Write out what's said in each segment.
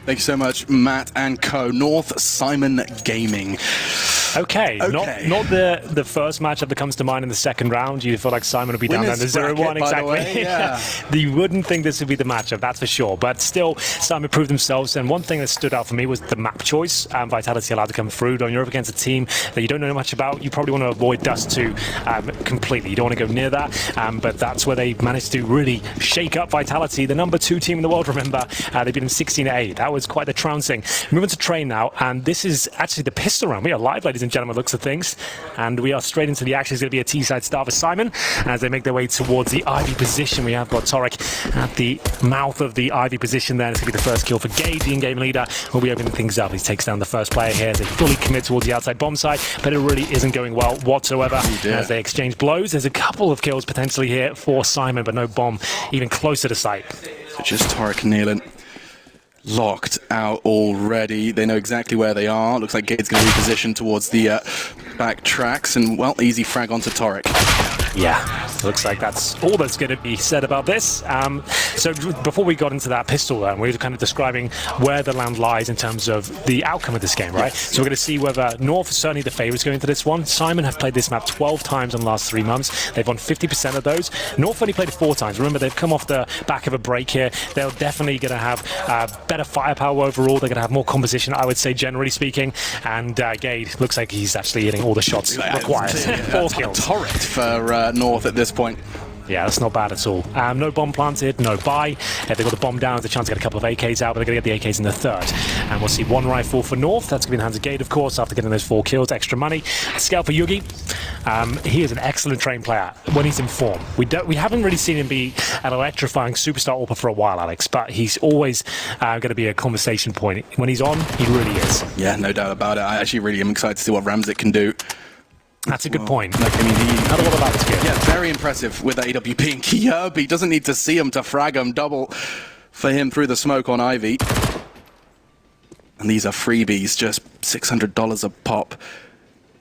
Thank you so much, Matt and co. North Syman Gaming. Okay. Not the first matchup that comes to mind in the second round. You feel like Syman would be down there to 0-1, exactly. Yeah. You wouldn't think this would be the matchup, that's for sure. But still, Syman proved themselves. And one thing that stood out for me was the map choice. Vitality allowed to come through. When you're up against a team that you don't know much about, you probably want to avoid Dust 2 completely. You don't want to go near that. But that's where they managed to really shake up Vitality, the number 2 team in the world, remember. They beat them 16-8. That was quite the trouncing. Moving to train now, and this is actually the pistol round. We are live, ladies and gentlemen, looks of things. And we are straight into the action. It's going to be a T-side start for Syman as they make their way towards the Ivy position. We have got Torek at the mouth of the Ivy position there. It's going to be the first kill for Gage, the in-game leader. Will be opening things up. He takes down the first player here as they fully commit towards the outside bomb side, but it really isn't going well whatsoever as they exchange blows. There's a couple of kills potentially here for Syman, but no bomb even closer to sight. So just Torek and Nealon locked out already. They know exactly where they are. Looks like Gade's going to reposition towards the back tracks, and well, easy frag onto Torek. Yeah, looks like that's all that's going to be said about this. So before we got into that pistol, we were kind of describing where the land lies in terms of the outcome of this game, right? Yes. So we're going to see whether North is certainly the favourites going into this one. Syman have played this map 12 times in the last 3 months. They've won 50% of those. North only played it 4 times. Remember, they've come off the back of a break here. They're definitely going to have better firepower overall. They're going to have more composition, I would say, generally speaking. And Gade looks like he's actually hitting all the shots required. 4 kills. Torrent for North at this point. Yeah, that's not bad at all. No bomb planted, no buy. They've got the bomb down. There's a chance to get a couple of AKs out, but they're going to get the AKs in the third. And we'll see 1 rifle for North. That's going to be in the hands of Gade, of course, after getting those 4 kills. Extra money. Scale for Yugi. He is an excellent trained player when he's in form. We haven't really seen him be an electrifying superstar AWPer for a while, Alex, but he's always going to be a conversation point. When he's on, he really is. Yeah, no doubt about it. I actually really am excited to see what Ramzik can do. That's a good point. Like, I mean, he had a lot about this game. Yeah, very impressive with that AWP. And Kirby doesn't need to see him to frag him. Double for him through the smoke on Ivy. And these are freebies, just $600 a pop.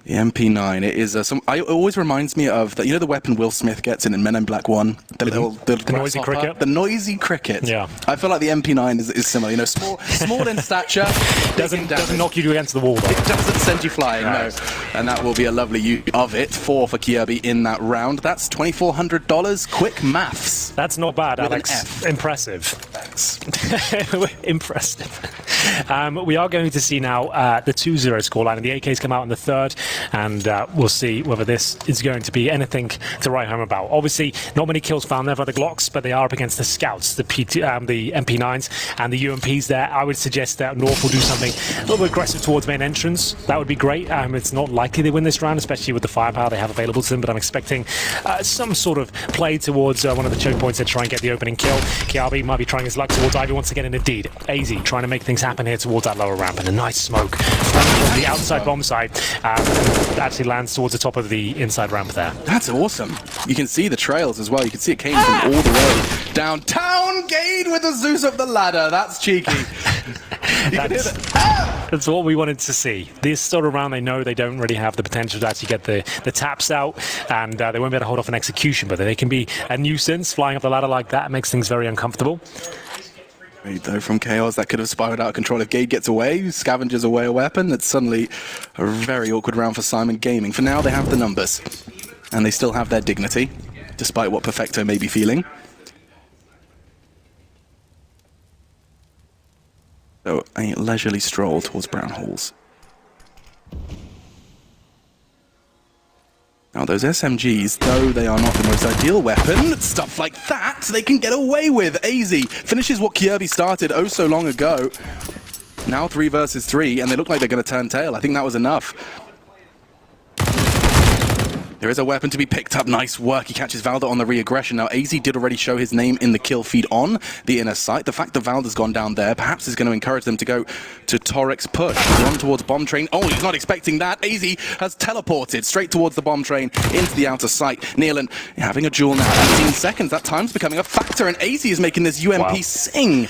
The MP9, it is it always reminds me of that. You know the weapon Will Smith gets in Men in Black 1, the noisy cricket. The noisy cricket. Yeah, I feel like the MP9 is similar. You know, small in stature, doesn't knock you against the wall, though. It doesn't send you flying, no. And that will be a lovely use of it for Kirby in that round. That's $2,400. Quick maths. That's not bad, with Alex. Impressive. Thanks. Impressive. We are going to see now the 2-0 scoreline, and the AKs come out in the third. And we'll see whether this is going to be anything to write home about. Obviously, not many kills found there by the Glocks, but they are up against the Scouts, the MP9s, and the UMPs there. I would suggest that North will do something a little bit aggressive towards main entrance. That would be great. It's not likely they win this round, especially with the firepower they have available to them, but I'm expecting some sort of play towards one of the choke points to try and get the opening kill. Kiabi might be trying his luck towards Ivy once again, and indeed, AZ trying to make things happen here towards that lower ramp, and a nice smoke from the outside bomb side. Actually lands towards the top of the inside ramp there. That's awesome. You can see the trails as well. You can see it came from all the way downtown. Gade with the Zeus of the ladder. That's cheeky. That's what we wanted to see. This sort of round, they know they don't really have the potential to actually get the taps out, and they won't be able to hold off an execution, but they can be a nuisance. Flying up the ladder like that makes things very uncomfortable. Though from Chaos, that could have spiraled out of control. If Gade gets away, scavengers away a weapon, that's suddenly a very awkward round for Syman Gaming. For now, they have the numbers, and they still have their dignity, despite what Perfecto may be feeling. So, a leisurely stroll towards Brown Halls. Now, those SMGs, though they are not the most ideal weapon, stuff like that they can get away with. AZ finishes what Kirby started oh so long ago. Now 3 versus 3, and they look like they're going to turn tail. I think that was enough. There is a weapon to be picked up. Nice work. He catches Valda on the re-aggression. Now, AZ did already show his name in the kill feed on the inner sight. The fact that Valda's gone down there perhaps is going to encourage them to go to Torek's push. Run towards bomb train. Oh, he's not expecting that. AZ has teleported straight towards the bomb train into the outer sight. Nealon having a duel now. 18 seconds. That time's becoming a factor, and AZ is making this UMP sing.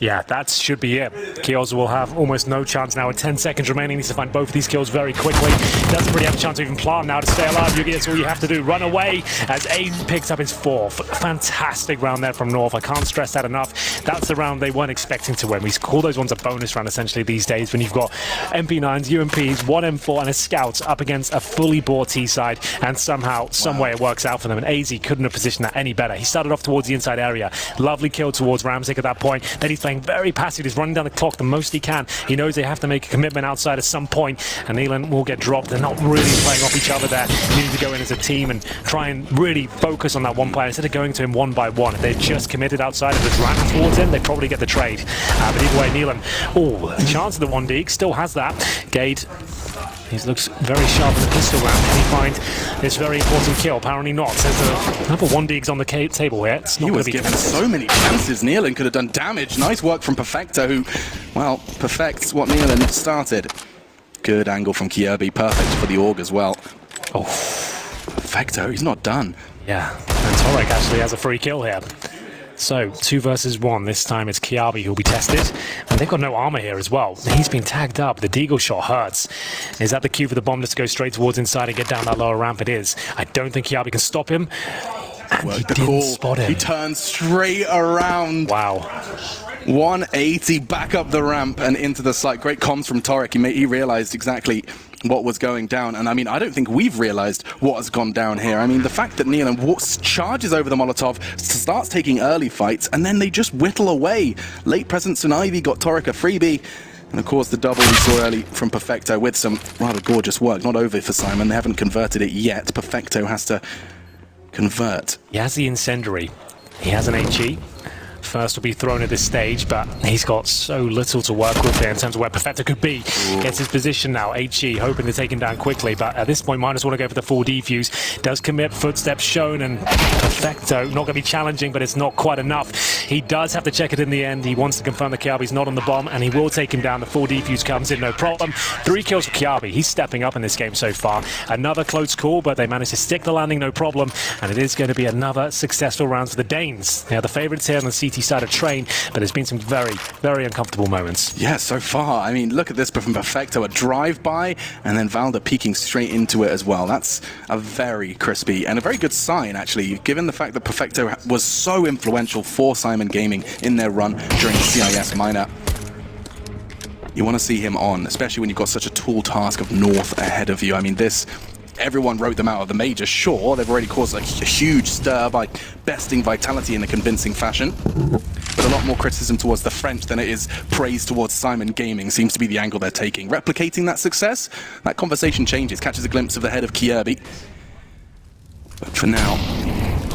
Yeah, that should be it. Kios will have almost no chance now with 10 seconds remaining. Needs to find both of these kills very quickly. Doesn't really have a chance to even plant now to stay alive. Yugi, that's all you have to do. Run away as Aiden picks up his fourth. Fantastic round there from North. I can't stress that enough. That's the round they weren't expecting to win. We call those ones a bonus round essentially these days when you've got MP9s, UMPs, one M4 and a Scout up against a fully bought T-side, and somehow, some way it works out for them. And AZ couldn't have positioned that any better. He started off towards the inside area. Lovely kill towards Ramzik at that point. Then he's playing very passive. He's running down the clock the most he can. He knows they have to make a commitment outside at some point, and Nealon will get dropped. They're not really playing off each other there. They need to go in as a team and try and really focus on that one player instead of going to him one by one. If they just committed outside and just ran towards him, they probably get the trade. But either way, Nealon, a chance of the 1D, still has that. Gade, he looks very sharp in the pistol round. Can he find this very important kill? Apparently not. There's another 1D's on the table here. It's not he was be given so many chances. Nealon could have done damage. Nice work from Perfecto, who, well, perfects what Nealon started. Good angle from Kirby. Perfect for the AUG as well. Oh, Perfecto, he's not done. Yeah, and Torek actually has a free kill here. So, 2 versus 1. This time it's Kiabi who'll be tested. And they've got no armor here as well. He's been tagged up. The deagle shot hurts. Is that the cue for the bomb to go straight towards inside and get down that lower ramp? It is. I don't think Kiabi can stop him. And he didn't spot him. He turns straight around. Wow. 180 back up the ramp and into the site. Great comms from Torek. He realized exactly what was going down. And I mean, I don't think we've realized what has gone down here. I mean, the fact that Nealon charges over the Molotov, starts taking early fights, and then they just whittle away. Late presence and Ivy got Torek a freebie. And of course, the double we saw early from Perfecto with some rather gorgeous work. Not over for Syman. They haven't converted it yet. Perfecto has to convert. He has the incendiary. He has an HE. First will be thrown at this stage, but he's got so little to work with here in terms of where Perfecto could be. Gets his position now, HE, hoping to take him down quickly, but at this point, Minus want to go for the full defuse. Does commit, footsteps shown, and Perfecto, not going to be challenging, but it's not quite enough. He does have to check it in the end. He wants to confirm that Kiabi's not on the bomb, and he will take him down. The full defuse comes in, no problem. 3 kills for Kiabi. He's stepping up in this game so far. Another close call, but they managed to stick the landing, no problem, and it is going to be another successful round for the Danes. They are the favourites here on the CT side of Train, but there's been some very, very uncomfortable moments. Yeah, so far. I mean, look at this from Perfecto, a drive-by, and then Valda peeking straight into it as well. That's a very crispy and a very good sign, actually, given the fact that Perfecto was so influential for Syman Gaming in their run during the CIS minor. You want to see him on, especially when you've got such a tall task of North ahead of you. I mean, everyone wrote them out of the major. Sure, they've already caused a huge stir by besting Vitality in a convincing fashion, but a lot more criticism towards the French than it is praise towards Syman Gaming seems to be the angle they're taking. Replicating that success, that conversation changes, catches a glimpse of the head of Kirby. But for now,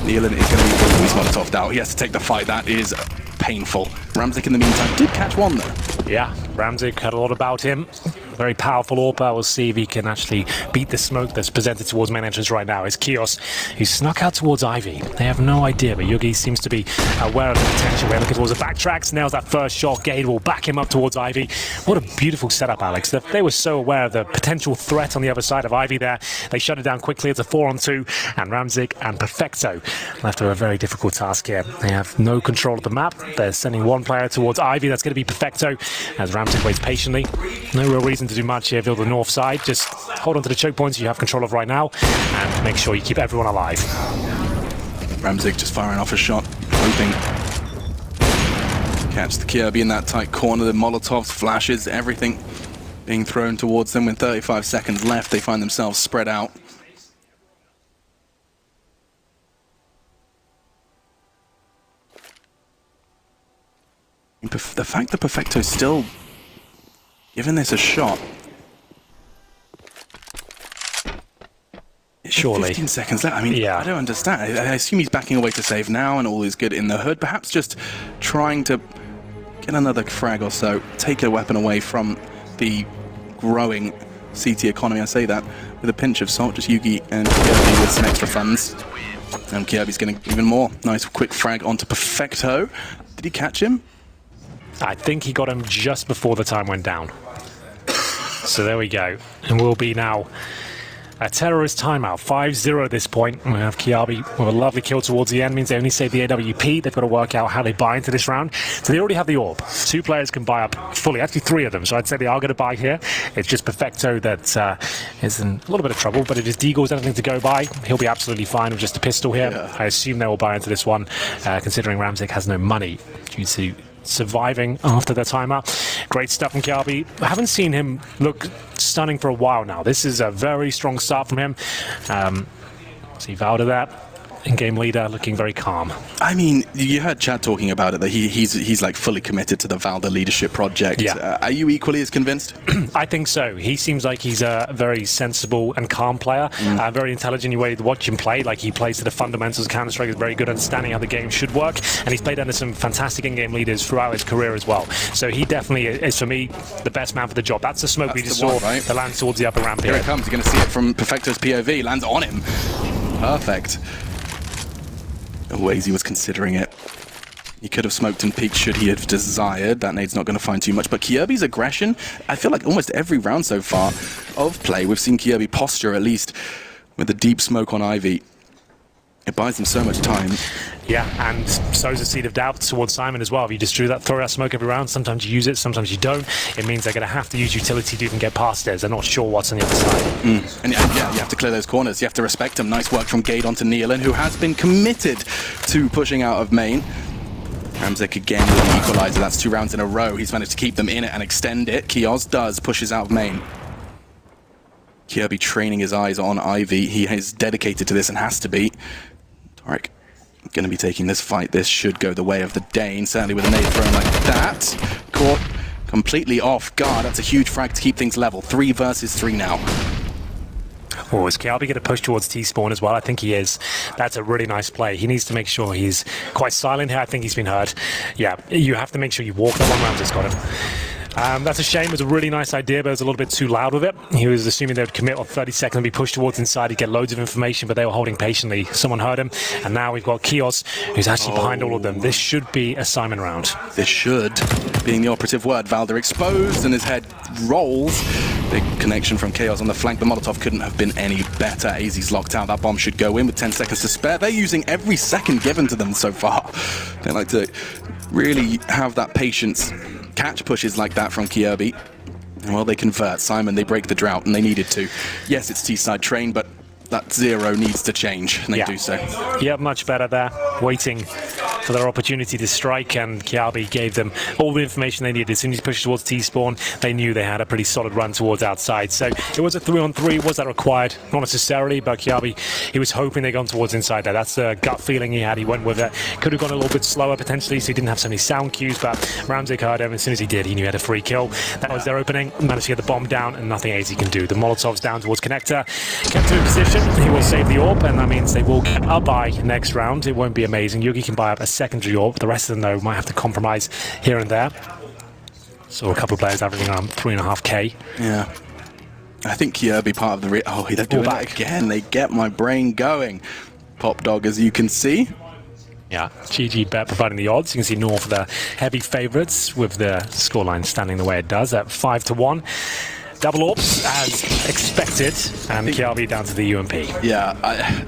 Nealon is going to be pulling his Molotov out. He has to take the fight. That is painful. Ramzik in the meantime did catch one though. Yeah, Ramzik had a lot about him. Very powerful AWP. We'll see if he can actually beat the smoke that's presented towards main entrance right now. It's Kios, who snuck out towards Ivy. They have no idea, but Yugi seems to be aware of the potential. We're looking towards the backtracks. Nails that first shot. Gade will back him up towards Ivy. What a beautiful setup, Alex. They were so aware of the potential threat on the other side of Ivy there. They shut it down quickly. It's a 4-on-2, and Ramzik and Perfecto left with a very difficult task here. They have no control of the map. They're sending one player towards Ivy. That's going to be Perfecto, as Ramzik waits patiently. No real reason to do much here via the north side. Just hold on to the choke points you have control of right now and make sure you keep everyone alive. Ramzik just firing off a shot, hoping to catch the Kirby in that tight corner. The Molotovs, flashes, everything being thrown towards them. With 35 seconds left, they find themselves spread out. The fact that Perfecto's still giving this a shot. Surely. 15 seconds left. I mean, yeah. I don't understand. I assume he's backing away to save now and all is good in the hood. Perhaps just trying to get another frag or so, take a weapon away from the growing CT economy. I say that with a pinch of salt. Just Yugi and Kirby with some extra funds. And Kirby's getting even more. Nice quick frag onto Perfecto. Did he catch him? I think he got him just before the time went down. So there we go. And we'll be now A terrorist timeout, 5-0 at this point. We have Kiabi with a lovely kill towards the end, means they only save the AWP. They've got to work out how they buy into this round. So they already have the orb. 2 players can buy up fully, actually 3 of them. So I'd say they are going to buy here. It's just Perfecto that is in a little bit of trouble, but it is Deagle's anything to go by. He'll be absolutely fine with just a pistol here. Yeah. I assume they will buy into this one, considering Ramzik has no money due to surviving after their timeout. Great stuff from Kiabi. I haven't seen him look stunning for a while now. This is a very strong start from him. See Valda that. In-game leader looking very calm. I mean, you heard Chad talking about it, that he's like fully committed to the Valda leadership project. Yeah. Are you equally as convinced? I think so. He seems like he's a very sensible and calm player, very intelligent in the way to watch him play. Like, he plays to the fundamentals of Counter-Strike, is very good at understanding how the game should work, and he's played under some fantastic in-game leaders throughout his career as well. So he definitely is, for me, the best man for the job. That's the smoke we just saw, right? the land towards the upper ramp here. Here it comes. You're going to see it from Perfecto's POV. Lands on him. Perfect. Oh, Easy was considering it. He could have smoked and peeked should he have desired. That nade's not going to find too much. But Kjaerbye's aggression, I feel like almost every round so far of play, we've seen Kjaerbye posture, at least, with the deep smoke on Ivy. It buys them so much time. Yeah, and sows a seed of doubt towards Syman as well. If you just throw that smoke every round, sometimes you use it, sometimes you don't. It means they're going to have to use utility to even get past it. They're not sure what's on the other side. And yeah, you have to clear those corners. You have to respect them. Nice work from Gade onto Nealon, who has been committed to pushing out of main. Ramzik again with the equalizer. That's 2 rounds in a row. He's managed to keep them in it and extend it. Kioz does, pushes out of main. Kjaerbye training his eyes on Ivy. He is dedicated to this and has to be. Torek going to be taking this fight. This should go the way of the Dane, certainly with a nade thrown like that. Caught completely off guard. That's a huge frag to keep things level. 3 versus 3 now. Oh, is Kjaerbye going to push towards T-spawn as well? I think he is. That's a really nice play. He needs to make sure he's quite silent here. I think he's been hurt. Yeah, you have to make sure you walk. That one round just got him. That's a shame. It was a really nice idea, but it was a little bit too loud with it. He was assuming they would commit on 30 seconds and be pushed towards inside. He'd get loads of information, but they were holding patiently. Someone heard him, and now we've got Kios, who's actually behind all of them. This should be a Syman round. This should, being the operative word. Valda exposed, and his head rolls. Big connection from Chaos on the flank. The Molotov couldn't have been any better. AZ's locked out. That bomb should go in with 10 seconds to spare. They're using every second given to them so far. They like to really have that patience. Catch pushes like that from Kjaerbye. Well, they convert. Syman, they break the drought, and they needed to. Yes, it's T-side train, but that 0 needs to change, and they do so. Yeah, much better there. Waiting for their opportunity to strike, and Kjaerbye gave them all the information they needed. As soon as he pushed towards T-spawn, they knew they had a pretty solid run towards outside. So it was a 3-on-3. Was that required? Not necessarily, but Kjaerbye, he was hoping they'd gone towards inside there. That's the gut feeling he had. He went with it. Could have gone a little bit slower potentially, so he didn't have so many sound cues, but Ramzik heard him. As soon as he did, he knew he had a free kill. That was their opening. Managed to get the bomb down, and nothing AZ can do. The Molotov's down towards Connector. Kept him in position. He will save the orb, and that means they will get a buy next round. It won't be amazing. Yugi can buy up a secondary orb. The rest of them, though, might have to compromise here and there. So a couple of players averaging around 3.5k. Yeah. I think Kjaerbye part of the... Oh, they're doing it again. They get my brain going. Pop Dog, as you can see. Yeah, GG Bet providing the odds. You can see North the heavy favourites with the scoreline standing the way it does at 5-1. Double orbs as expected, and Kjaerbye down to the UMP. Yeah,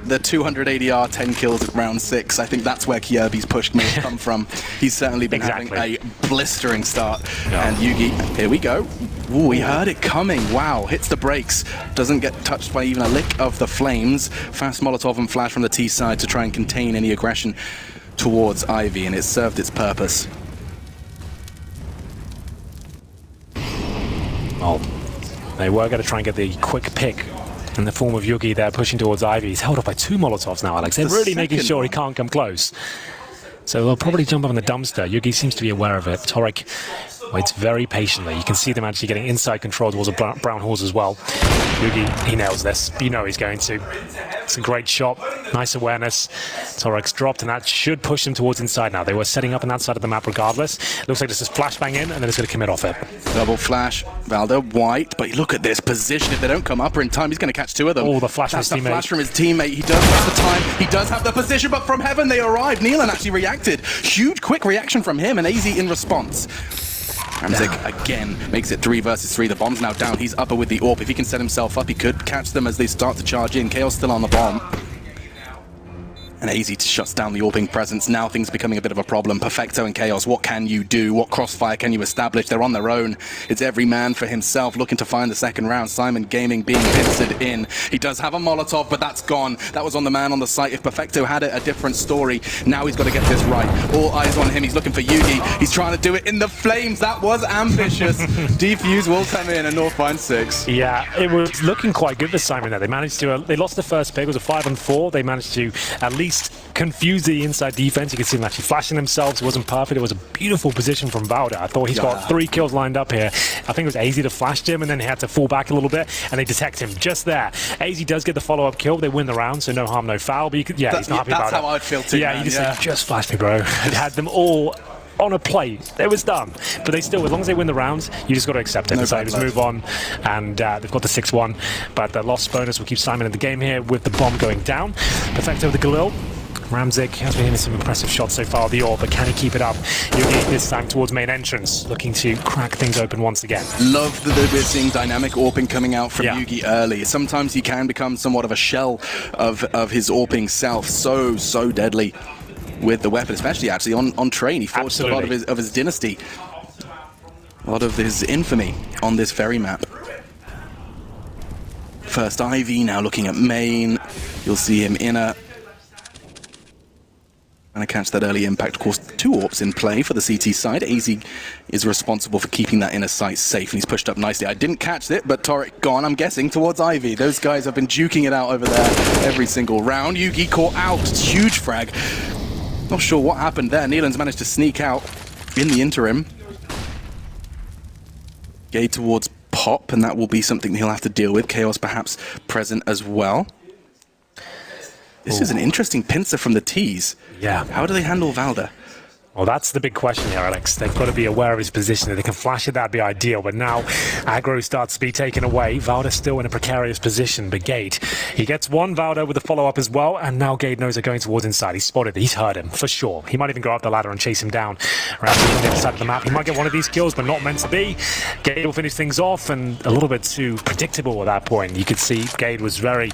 the 200 ADR, 10 kills at round 6. I think that's where Kjaerbye's push may have come from. He's certainly been having a blistering start. Yeah. And Yugi, here we go. Ooh, he heard it coming. Wow, hits the brakes. Doesn't get touched by even a lick of the flames. Fast Molotov and flash from the T side to try and contain any aggression towards Ivy, and it served its purpose. Oh. They were going to try and get the quick pick in the form of Yugi there, pushing towards Ivy. He's held up by 2 Molotovs now, Alex. They're really making sure he can't come close. So they'll probably jump up in the dumpster. Yugi seems to be aware of it. Torek waits very patiently. You can see them actually getting inside control towards the brown horse as well. Yugi, he nails this. You know he's going to. It's a great shot. Nice awareness. Torek's dropped, and that should push them towards inside now. They were setting up on that side of the map regardless. Looks like this is flashbang in, and then it's going to commit off it. Double flash. Valda white, but look at this position. If they don't come upper in time, he's going to catch 2 of them. Oh, the flash from his teammate. Flash from his teammate. He does have the time. He does have the position, but from heaven they arrive. Nealon actually reacted. Huge, quick reaction from him, and AZ in response. Ramzik again makes it 3 versus 3. The bomb's now down. He's upper with the AWP. If he can set himself up, he could catch them as they start to charge in. Chaos still on the bomb. And AZ shuts down the AWPing presence. Now things are becoming a bit of a problem. Perfecto and Chaos, what can you do? What crossfire can you establish? They're on their own. It's every man for himself, looking to find the second round. Syman Gaming being pincered in. He does have a Molotov, but that's gone. That was on the man on the site. If Perfecto had it, a different story. Now he's got to get this right. All eyes on him. He's looking for Yugi. He's trying to do it in the flames. That was ambitious. Defuse will come in and North finds 6. Yeah, it was looking quite good for Syman there. They managed to, they lost the first pick. It was a 5-on-4. They managed to at least confuse the inside defense. You can see them actually flashing themselves. It wasn't perfect. It was a beautiful position from Valda. I thought he's got 3 kills lined up here. I think it was AZ that flashed him, and then he had to fall back a little bit, and they detect him just there. AZ does get the follow-up kill. They win the round, so no harm, no foul. But you could, he's not happy about it. That's how I'd feel too. Yeah, man. he just flashed me, bro. It had them all on a plate. It was done. But they still, as long as they win the rounds, you just got to accept it. No So just move on, and they've got the 6-1. But the loss bonus will keep Syman in the game here with the bomb going down. Perfecto with the Galil. Ramzik has been hitting some impressive shots so far, the AWP, but can he keep it up? Yugi this time towards main entrance, looking to crack things open once again. Love that we're seeing dynamic AWPing coming out from Yugi early. Sometimes he can become somewhat of a shell of his AWPing self. So deadly with the weapon, especially actually on train. He forged a lot of his dynasty, a lot of his infamy on this very map. First Ivy now looking at main. You'll see him inner. Trying to catch that early impact. Of course, 2 AWPs in play for the CT side. AZ is responsible for keeping that inner sight safe, and he's pushed up nicely. I didn't catch it, but Torek gone, I'm guessing, towards Ivy. Those guys have been duking it out over there every single round. Yugi caught out. Huge frag. Not sure what happened there. Neelan's managed to sneak out in the interim. Gay towards Pop, and that will be something he'll have to deal with. Chaos perhaps present as well. This is an interesting pincer from the T's. Yeah. How do they handle Valda? Well, that's the big question here, Alex. They've got to be aware of his position. If they can flash it, that'd be ideal. But now aggro starts to be taken away. Valda's still in a precarious position. But Gade, he gets one Valda with the follow-up as well. And now Gade knows they're going towards inside. He's spotted it. He's heard him, for sure. He might even go up the ladder and chase him down around the other side of the map. He might get one of these kills, but not meant to be. Gade will finish things off, and a little bit too predictable at that point. You could see Gade was very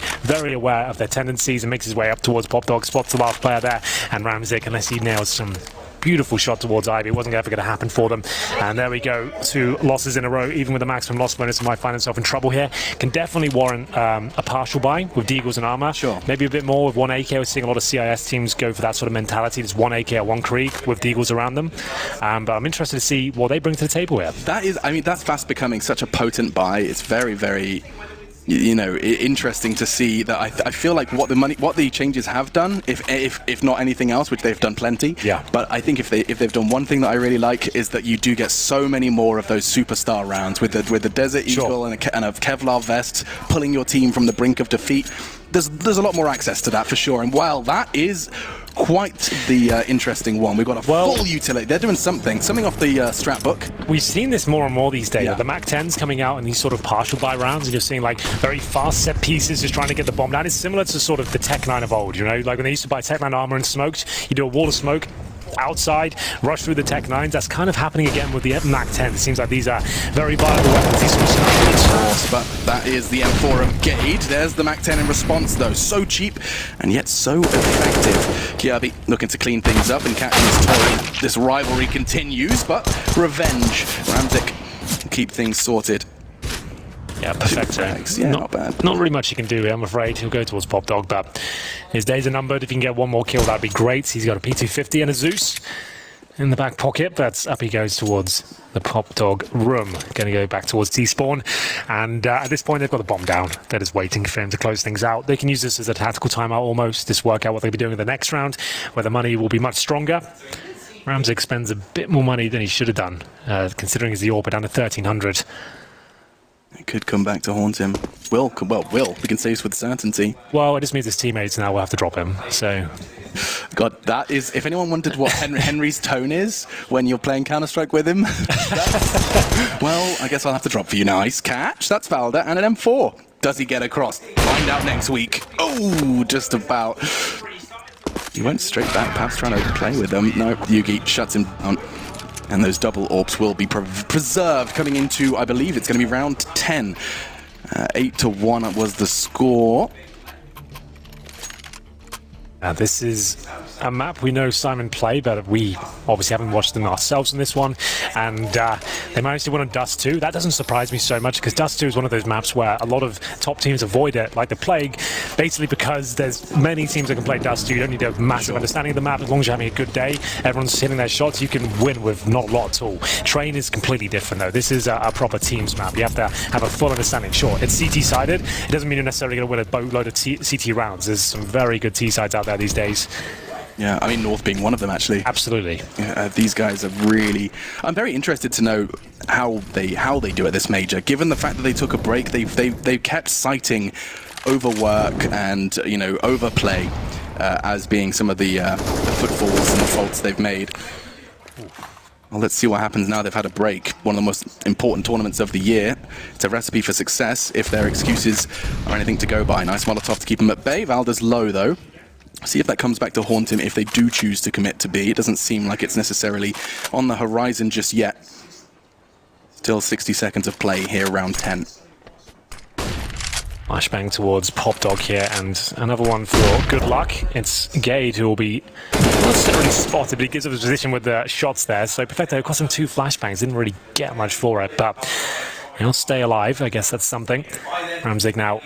aware of their tendencies and makes his way up towards Pop Dog, spots the last player there. And Ramzik, unless he nails some beautiful shot towards Ivy. It wasn't ever going to happen for them. And there we go. 2 losses in a row. Even with the maximum loss bonus, he might find himself in trouble here. Can definitely warrant a partial buy with Deagles and armor. Sure. Maybe a bit more with 1 AK. We're seeing a lot of CIS teams go for that sort of mentality. There's 1 AK or 1 Krieg with Deagles around them. But I'm interested to see what they bring to the table here. That is, I mean, that's fast becoming such a potent buy. It's very interesting to see that. I feel like what the changes have done, if not anything else, which they've done plenty. Yeah. But I think if they've done one thing that I really like is that you do get so many more of those superstar rounds with the Desert Eagle and a Kevlar vest pulling your team from the brink of defeat. There's a lot more access to that for sure. And while that is quite the interesting one, we've got a full utility. They're doing something off the strat book. We've seen this more and more these days. The Mac 10s coming out in these sort of partial buy rounds, and you're seeing like very fast set pieces just trying to get the bomb down. It's similar to sort of the Tech 9 of old, you know, like when they used to buy Tech 9 armor and smoked, you do a wall of smoke outside, rush through the Tech 9s. That's kind of happening again with the Mac 10. It seems like these are very viable weapons. These sort of but that is the M4 of Gade. There's the Mac 10 in response, though. So cheap and yet so effective. Kiabi looking to clean things up and catch his toy. This rivalry continues, but revenge. Ramzik keep things sorted. Yeah, Perfecto. Yeah, not bad. Not really much he can do here, I'm afraid. He'll go towards Pop Dog, but his days are numbered. If he can get one more kill, that'd be great. He's got a P250 and a Zeus in the back pocket, but up he goes towards the Pop Dog room. Going to go back towards T-spawn, and at this point they've got the bomb down. They're just waiting for him to close things out. They can use this as a tactical timeout almost, just work out what they'll be doing in the next round, where the money will be much stronger. Ramzik spends a bit more money than he should have done, considering he's the AWP down to 1,300. It could come back to haunt him. Will. We can say this with certainty. Well, it just means his teammates now will have to drop him, so... God, that is... If anyone wondered what Henry's tone is when you're playing Counter-Strike with him, well, I guess I'll have to drop for you. Nice catch. That's Valda and an M4. Does he get across? Find out next week. Oh, just about. He went straight back, perhaps trying to play with them. No, Yugi shuts him down. And those double orbs will be preserved coming into, I believe it's going to be round 10. 8-1 was the score. This is a map we know Syman play, but we obviously haven't watched them ourselves on this one. And they managed to win on Dust 2. That doesn't surprise me so much, because Dust 2 is one of those maps where a lot of top teams avoid it, like the Plague, basically because there's many teams that can play Dust 2. You don't need a massive understanding of the map. As long as you're having a good day, everyone's hitting their shots, you can win with not a lot at all. Train is completely different, though. This is a proper teams map. You have to have a full understanding. Sure, it's CT-sided. It doesn't mean you're necessarily going to win a boatload of CT rounds. There's some very good T-sides out there these days. Yeah, I mean, North being one of them, actually. Absolutely. Yeah, these guys are really... I'm very interested to know how they do at this major. Given the fact that they took a break, they've kept citing overwork and, you know, overplay as being some of the footfalls and the faults they've made. Well, let's see what happens now they've had a break. One of the most important tournaments of the year. It's a recipe for success if their excuses are anything to go by. Nice Molotov to keep them at bay. Valder's low, though. See if that comes back to haunt him if they do choose to commit to B. It doesn't seem like it's necessarily on the horizon just yet. Still 60 seconds of play here, round 10. Flashbang towards Pop Dog here, and another one for good luck. It's Gade who will be not necessarily spotted, but he gives up his position with the shots there. So Perfecto cost him 2 flashbangs, didn't really get much for it, but he'll stay alive. I guess that's something. Ramzik now.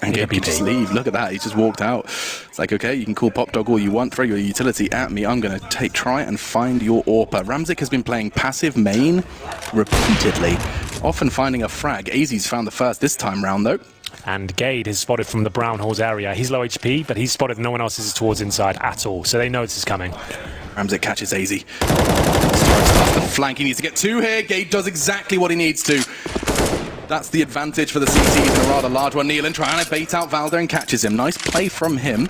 And Gabe can just leave. Look at that. He just walked out. It's like, okay, you can call Pop Dog all you want, throw your utility at me. I'm going to try and find your AWPer. Ramzik has been playing passive main repeatedly, often finding a frag. AZ's found the first this time round, though. And Gade is spotted from the brown halls area. He's low HP, but he's spotted no one else is towards inside at all, so they know this is coming. Ramzik catches AZ. Starts the flank. He needs to get 2 here. Gade does exactly what he needs to. That's the advantage for the CTs in a rather large one. Nealon trying to bait out Valder and catches him. Nice play from him.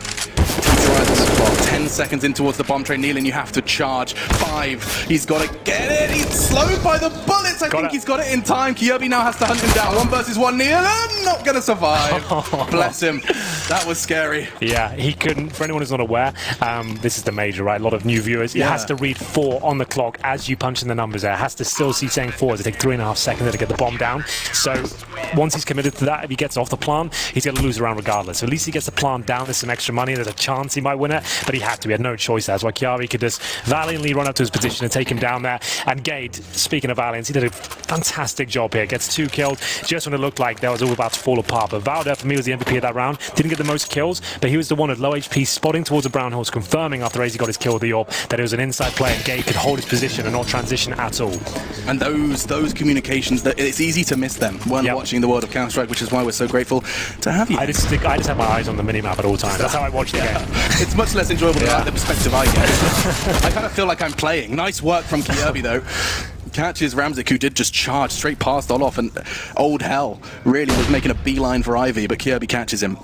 10 seconds in towards the bomb train. Nealon, you have to charge. 5. He's got to get it. He's slowed by the bullets. I think he's got it in time. Kirby now has to hunt him down. 1 versus 1. Nealon not going to survive. Bless him. That was scary. Yeah, he couldn't. For anyone who's not aware, this is the major, right? A lot of new viewers. It has to read 4 on the clock as you punch in the numbers there. It has to still see saying 4. It take 3.5 seconds to get the bomb down. So once he's committed to that, if he gets off the plant, he's going to lose the round regardless. So at least he gets the plant down. There's some extra money. There's a chance he might win it, but he had to. He had no choice. That's why Kiari could just valiantly run up to his position and take him down there. And Gade, speaking of valiance, he did a fantastic job here. Gets 2 killed just when it looked like that was all about to fall apart. But Valder, for me, was the MVP of that round. Didn't get the most kills, but he was the one at low HP, spotting towards the brown horse, confirming after AZ got his kill with the AWP that it was an inside play and Gade could hold his position and not transition at all. And those communications, it's easy to miss them when watching the world of Counter-Strike, which is why we're so grateful to have you. I just have my eyes on the minimap at all times. That's how I watch the game. It's much less enjoyable than the perspective I get. I kind of feel like I'm playing. Nice work from Kirby, though. Catches Ramzik, who did just charge straight past Olof, and Old Hell really was making a beeline for Ivy, but Kirby catches him.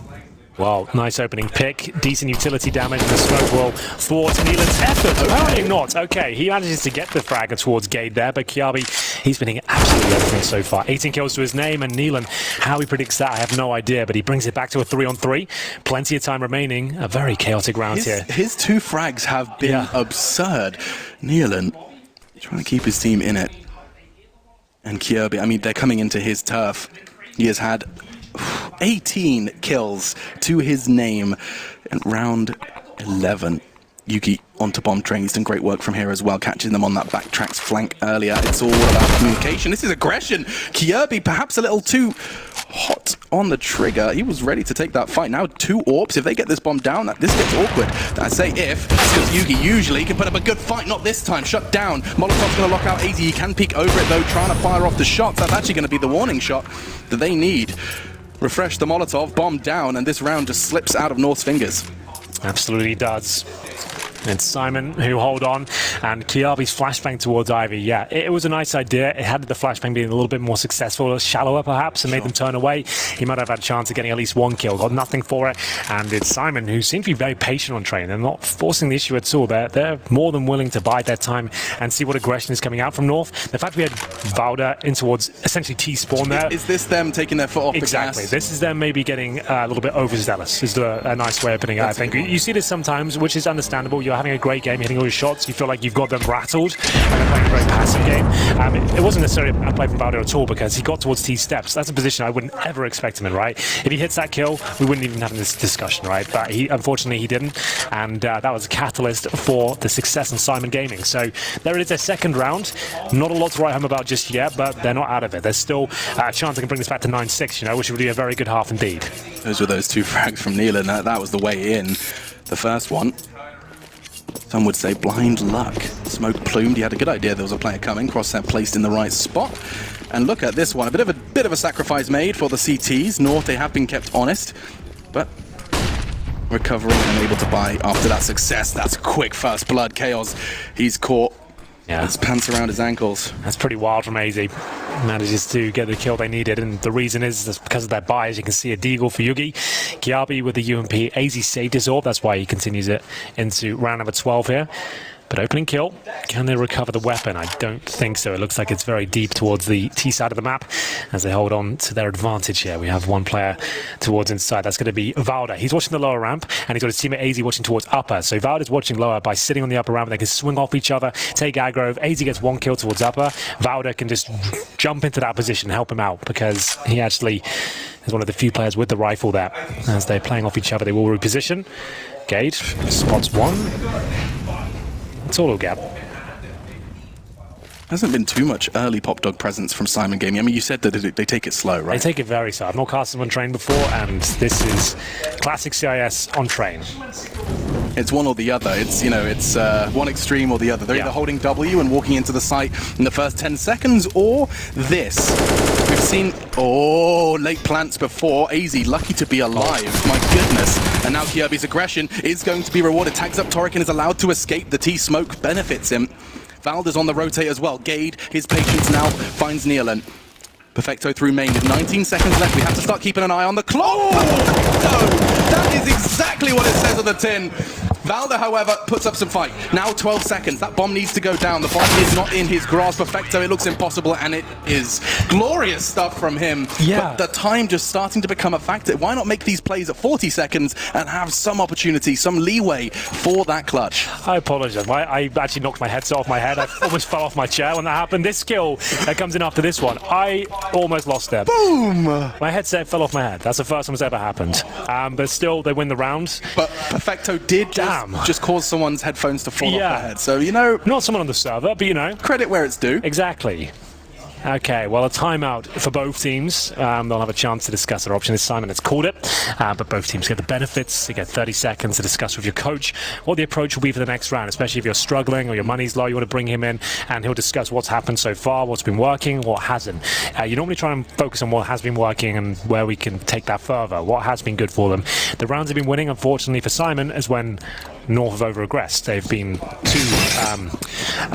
Well, nice opening pick, decent utility damage, and the smoke will thwart Nealon's effort. Apparently not. Okay, he manages to get the frag towards Gade there, but Kiabi, he's been hitting absolutely everything so far. 18 kills to his name, and Nealon, how he predicts that, I have no idea, but he brings it back to a 3-on-3. Plenty of time remaining. A very chaotic round here. His 2 frags have been absurd. Nealon trying to keep his team in it. And Kirby, I mean, they're coming into his turf. He has had 18 kills to his name in round 11. Yuki onto bomb train. He's done great work from here as well, catching them on that backtracks flank earlier. It's all about communication. This is aggression. Kirby perhaps a little too hot on the trigger. He was ready to take that fight. Now 2 AWPs. If they get this bomb down, this gets awkward. I say if, because Yuki usually can put up a good fight. Not this time. Shut down. Molotov's going to lock out AZ. He can peek over it though, trying to fire off the shots. That's actually going to be the warning shot that they need. Refresh the Molotov, bomb down, and this round just slips out of North's fingers. Absolutely does. It's Syman who hold on, and Kiabi's flashbang towards Ivy. Yeah, it was a nice idea. It had the flashbang being a little bit more successful, shallower perhaps, and made them turn away. He might have had a chance of getting at least 1 kill, got nothing for it. And it's Syman who seems to be very patient on train. They're not forcing the issue at all. They're more than willing to bide their time and see what aggression is coming out from North. The fact we had Valder in towards essentially T-spawn there. Is this them taking their foot off the gas? Exactly. This is them maybe getting a little bit overzealous, is a nice way of putting it, I think. You see this sometimes, which is understandable. you're having a great game, hitting all your shots, you feel like you've got them rattled, and they're playing a very passive game. It wasn't necessarily a bad play from Valder at all, because he got towards T steps. That's a position I wouldn't ever expect him in, right? If he hits that kill, we wouldn't even have this discussion, right? But unfortunately he didn't, and that was a catalyst for the success in Syman Gaming. So there it is, their second round. Not a lot to write home about just yet, but they're not out of it. There's still a chance they can bring this back to 9-6, you know, which would be a very good half indeed. Those were those 2 frags from Neil, and that was the way in. The first one, some would say blind luck. Smoke plumed, he had a good idea there was a player coming, crosshair placed in the right spot. And look at this one, a bit of a sacrifice made for the CTs. North, they have been kept honest, but recovering and able to buy after that success. That's quick first blood. Chaos, he's caught. Yeah. His pants around his ankles. That's pretty wild from AZ. Manages to get the kill they needed, and the reason is because of their buy. As you can see, a deagle for Yugi. Kiabi with the UMP. AZ saved his orb, that's why he continues it into round number 12 here. But opening kill, can they recover the weapon? I don't think so. It looks like it's very deep towards the T side of the map as they hold on to their advantage here. We have one player towards inside. That's going to be Valder. He's watching the lower ramp, and he's got his teammate AZ watching towards upper. So Valder's watching lower by sitting on the upper ramp. They can swing off each other, take aggro. If AZ gets 1 kill towards upper, Valder can just jump into that position and help him out, because he actually is one of the few players with the rifle there. As they're playing off each other, they will reposition. Gage spots one. That's all he'll get. Hasn't been too much early Pop Dog presence from Syman Gaming. I mean, you said that they take it slow, right? They take it very slow. I've not cast them on train before, and this is classic CIS on train. It's one or the other. It's, you know, it's one extreme or the other. They're either holding W and walking into the site in the first 10 seconds, or this. We've seen, late plants before. AZ lucky to be alive. My goodness. And now Kirby's aggression is going to be rewarded. Tags up Torek and is allowed to escape. The T-smoke benefits him. Valder's on the rotate as well. Gade, his patience now, finds Nealan. Perfecto through main with 19 seconds left. We have to start keeping an eye on the clock. Perfecto! That is exactly what it says on the tin. Valder, however, puts up some fight. Now 12 seconds. That bomb needs to go down. The bomb is not in his grasp. Perfecto, it looks impossible, and it is glorious stuff from him. Yeah. But the time just starting to become a factor. Why not make these plays at 40 seconds and have some opportunity, some leeway for that clutch? I apologize. I actually knocked my headset off my head. I almost fell off my chair when that happened. This skill that comes in after this one, I almost lost it. Boom! My headset fell off my head. That's the first time it's ever happened. But still, they win the round. But Perfecto did just cause someone's headphones to fall off their head. So, you know... Not someone on the server, but you know. Credit where it's due. Exactly. Okay, well, a timeout for both teams. They'll have a chance to discuss their option. This Syman has called it, but both teams get the benefits. You get 30 seconds to discuss with your coach what the approach will be for the next round, especially if you're struggling or your money's low, you want to bring him in, and he'll discuss what's happened so far, what's been working, what hasn't. You normally try and focus on what has been working and where we can take that further, what has been good for them. The rounds have been winning, unfortunately, for Syman, is when North have over-aggressed. They've been too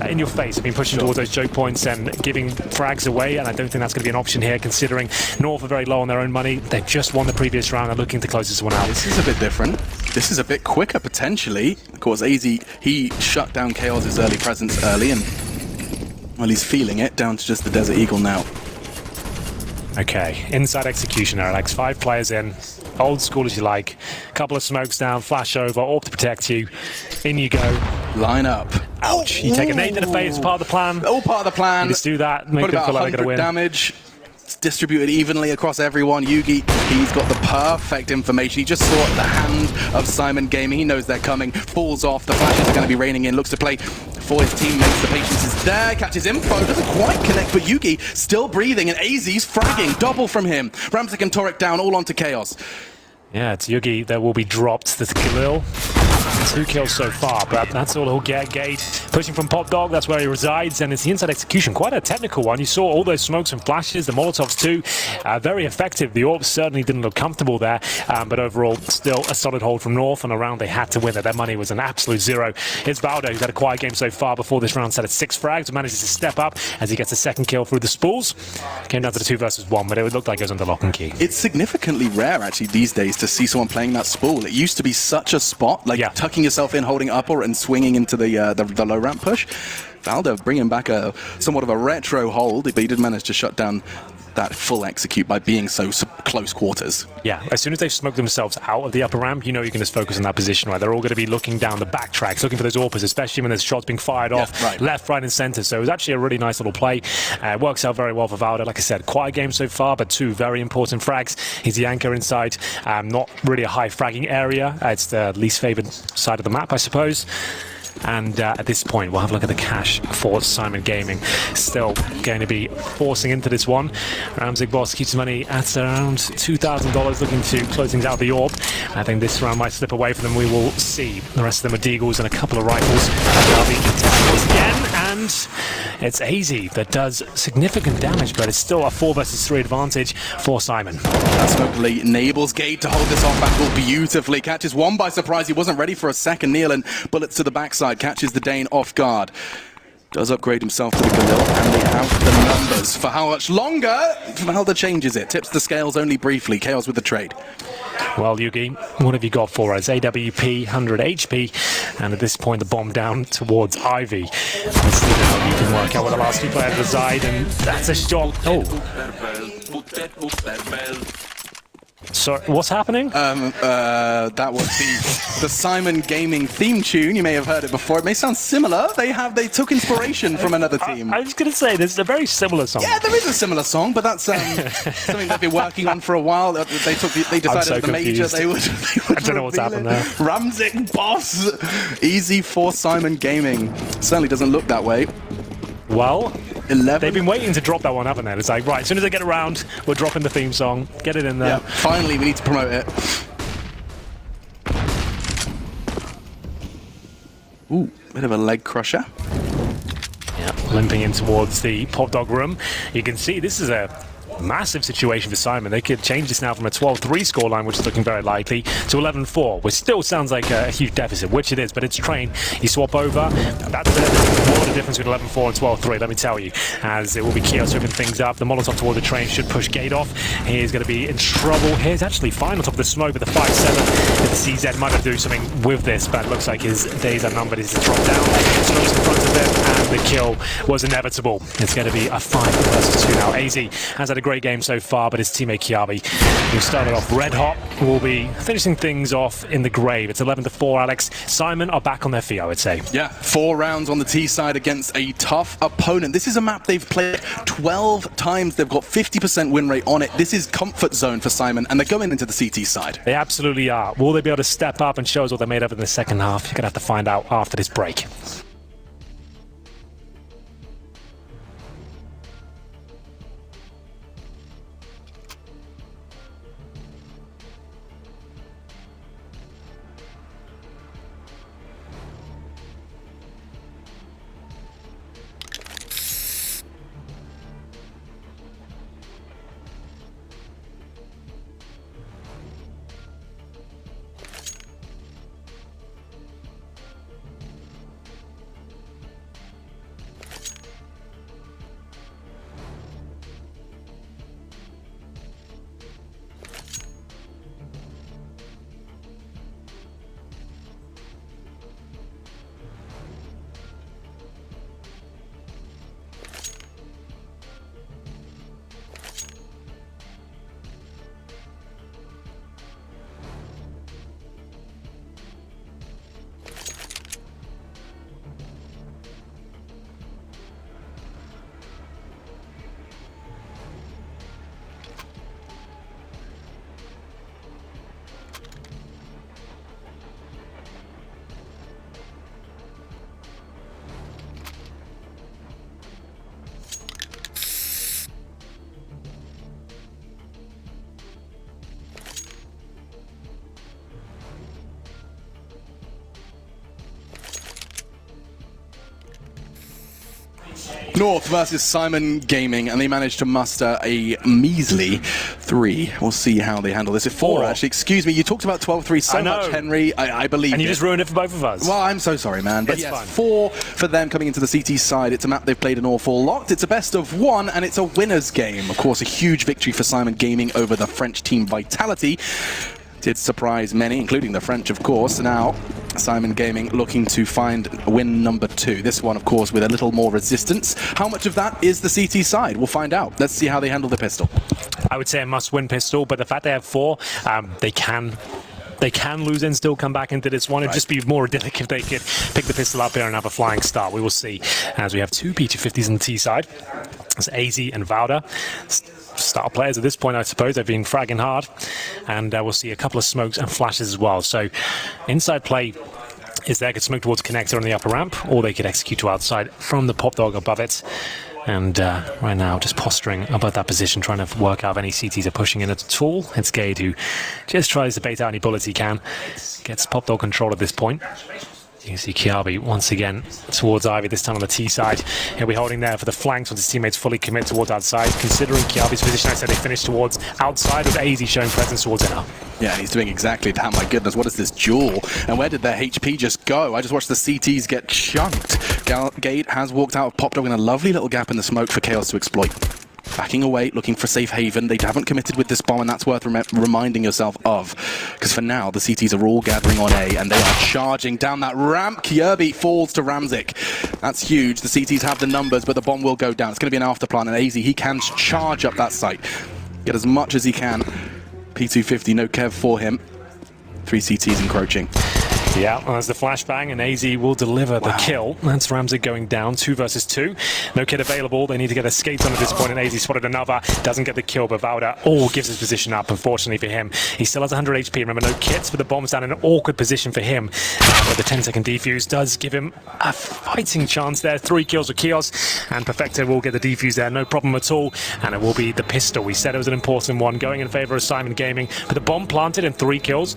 in your face. They've been pushing towards those choke points and giving frags away, and I don't think that's going to be an option here, considering North are very low on their own money. They've just won the previous round and looking to close this one out. This is a bit different. This is a bit quicker, potentially. Of course, AZ, he shut down Chaos' early presence early, and, well, he's feeling it, down to just the Desert Eagle now. Okay, inside execution there, Alex. 5 players in. Old school as you like. Couple of smokes down, flash over, orb to protect you. In you go. Line up. Ouch. You take a nade to the face, part of the plan. All part of the plan. You just do that, make them feel like they're going to win. Damage. It's distributed evenly across everyone. Yugi, he's got the perfect information. He just saw the hand of Syman Gaming. He knows they're coming. Falls off. The flashes are going to be raining in. Looks to play for his teammates. The patience is there. Catches info. Doesn't quite connect, but Yugi still breathing, and AZ's fragging. Double from him. Ramsek and Torek down, all onto Chaos. Yeah, it's Yugi that will be dropped. There's Galil. 2 kills so far, but that's all he'll get. Gate pushing from Pop Dog, that's where he resides, and it's the inside execution, quite a technical one. You saw all those smokes and flashes, the Molotovs too, very effective. The Orbs certainly didn't look comfortable there, but overall still a solid hold from North, and a round they had to win it. Their money was an absolute zero. It's Valdo, who's had a quiet game so far before this round, set at 6 frags, manages to step up as he gets a second kill through the spools. Came down to the 2 versus 1, but it looked like it was under lock and key. It's significantly rare, actually, these days to see someone playing that spool. It used to be such a spot, like tucking yourself in, holding upper and swinging into the low ramp push. Valdo bringing back somewhat of a retro hold, but he did manage to shut down that full execute by being so close quarters. Yeah, as soon as they've smoked themselves out of the upper ramp, you know you can just focus on that position, right? They're all going to be looking down the backtracks, looking for those AWPers, especially when there's shots being fired off left, right, and center. So it was actually a really nice little play. It works out very well for Valda. Like I said, quiet game so far, but 2 very important frags. He's the anchor inside. Not really a high fragging area. It's the least favored side of the map, I suppose. And at this point, we'll have a look at the cash for Syman Gaming. Still going to be forcing into this one. Ramsig Boss keeps money at around $2,000, looking to close things out of the orb. I think this round might slip away from them. We will see. The rest of them are Deagles and a couple of rifles. Once again, and it's AZ that does significant damage, but it's still a 4 versus 3 advantage for Syman. That smoke enables Gate to hold this off battle beautifully. Catches one by surprise. He wasn't ready for a second. Nealon bullets to the backside. Catches the Dane off guard. Does upgrade himself to the Galil, and they have the numbers. For how much longer? Valda changes it. Tips the scales only briefly. Chaos with the trade. Well, Yugi, what have you got for us? AWP, 100 HP, and at this point the bomb down towards Ivy. Let's see how you can work out where the last 2 players reside, and that's a shot. Oh. Sorry, what's happening? That was the Syman Gaming theme tune. You may have heard it before. It may sound similar. They took inspiration from another team. I was going to say, this is a very similar song. Yeah, there is a similar song, but that's something they've been working on for a while. They decided at the major they would I don't know what's happened there. Ramsig Boss. Easy for Syman Gaming. Certainly doesn't look that way. Well, 11. They've been waiting to drop that one, haven't they? It's like, right, as soon as they get around, we're dropping the theme song. Get it in there. Yeah, finally, we need to promote it. Ooh, bit of a leg crusher. Yeah, limping in towards the pop dog room. You can see this is a massive situation for Syman. They could change this now from a 12-3 scoreline, which is looking very likely, to 11-4, which still sounds like a huge deficit, which it is, but it's Train. You swap over, that's more the difference between 11-4 and 12-3, let me tell you, as it will be Chaos opening things up. The Molotov toward the Train should push Gate off. He's going to be in trouble. He's actually fine on top of the smoke with the 5-7. The CZ might have to do something with this, but it looks like his days are numbered. He's drop down, smokes in front of him, and the kill was inevitable. It's going to be a 5 versus 2 now. AZ has had a great game so far, but his teammate Kiabi, who started off red hot, will be finishing things off in the grave. It's 11-4, Alex. Syman are back on their feet, I would say. Yeah, 4 rounds on the T side against a tough opponent. This is a map they've played 12 times. They've got 50% win rate on it. This is comfort zone for Syman, and they're going into the CT side. They absolutely are. Will they be able to step up and show us what they're made of in the second half? You're going to have to find out after this break. North versus Syman Gaming, and they managed to muster a measly 3. We'll see how they handle this. At 4, actually. Excuse me, you talked about 12-3 so much, Henry. I believe and you just ruined it for both of us. Well, I'm so sorry, man. But it's yes, fine. 4 for them coming into the CT side. It's a map they've played an awful lot. It's a best of 1, and it's a winner's game. Of course, a huge victory for Syman Gaming over the French team Vitality. Did surprise many, including the French, of course. Now, Syman Gaming looking to find win number 2. This one, of course, with a little more resistance. How much of that is the CT side? We'll find out. Let's see how they handle the pistol. I would say a must-win pistol, but the fact they have 4, they can lose and still come back into this one. It'd just be more idyllic if they could pick the pistol up here and have a flying start. We will see, as we have 2 P250s on the T side. It's AZ and Vauda. Star players at this point, I suppose. They've been fragging hard. And we'll see a couple of smokes and flashes as well. So inside play is there. Could smoke towards connector on the upper ramp, or they could execute to outside from the pop dog above it. And right now, just posturing above that position, trying to work out if any CTs are pushing in at all. It's Gade who just tries to bait out any bullets he can. Gets pop dog control at this point. You can see Kiabi once again towards Ivy, this time on the T side. He'll be holding there for the flanks once his teammates fully commit towards outside. Considering Kiabi's position, I said they finished towards outside with AZ showing presence towards inner. Yeah, and he's doing exactly that. My goodness, what is this duel? And where did their HP just go? I just watched the CTs get chunked. Gade has walked out of pop dog in a lovely little gap in the smoke for Chaos to exploit. Backing away, looking for safe haven. They haven't committed with this bomb, and that's worth reminding yourself of. Because for now, the CTs are all gathering on A, and they are charging down that ramp. Kirby falls to Ramzik. That's huge. The CTs have the numbers, but the bomb will go down. It's going to be an afterplan, and AZ, he can charge up that site. Get as much as he can. P250, no Kev for him. 3 CTs encroaching. Yeah, as the flashbang, and AZ will deliver the kill. That's Ramzik going down, 2 versus 2. No kid available. They need to get a skate on at this point, and AZ spotted another. Doesn't get the kill, but Vauda gives his position up, unfortunately for him. He still has 100 HP. Remember, no kits, but the bomb's down in an awkward position for him. But the 10-second defuse does give him a fighting chance there. 3 kills with Kios, and Perfecto will get the defuse there, no problem at all. And it will be the pistol. We said it was an important one, going in favor of Syman Gaming. But the bomb planted and 3 kills.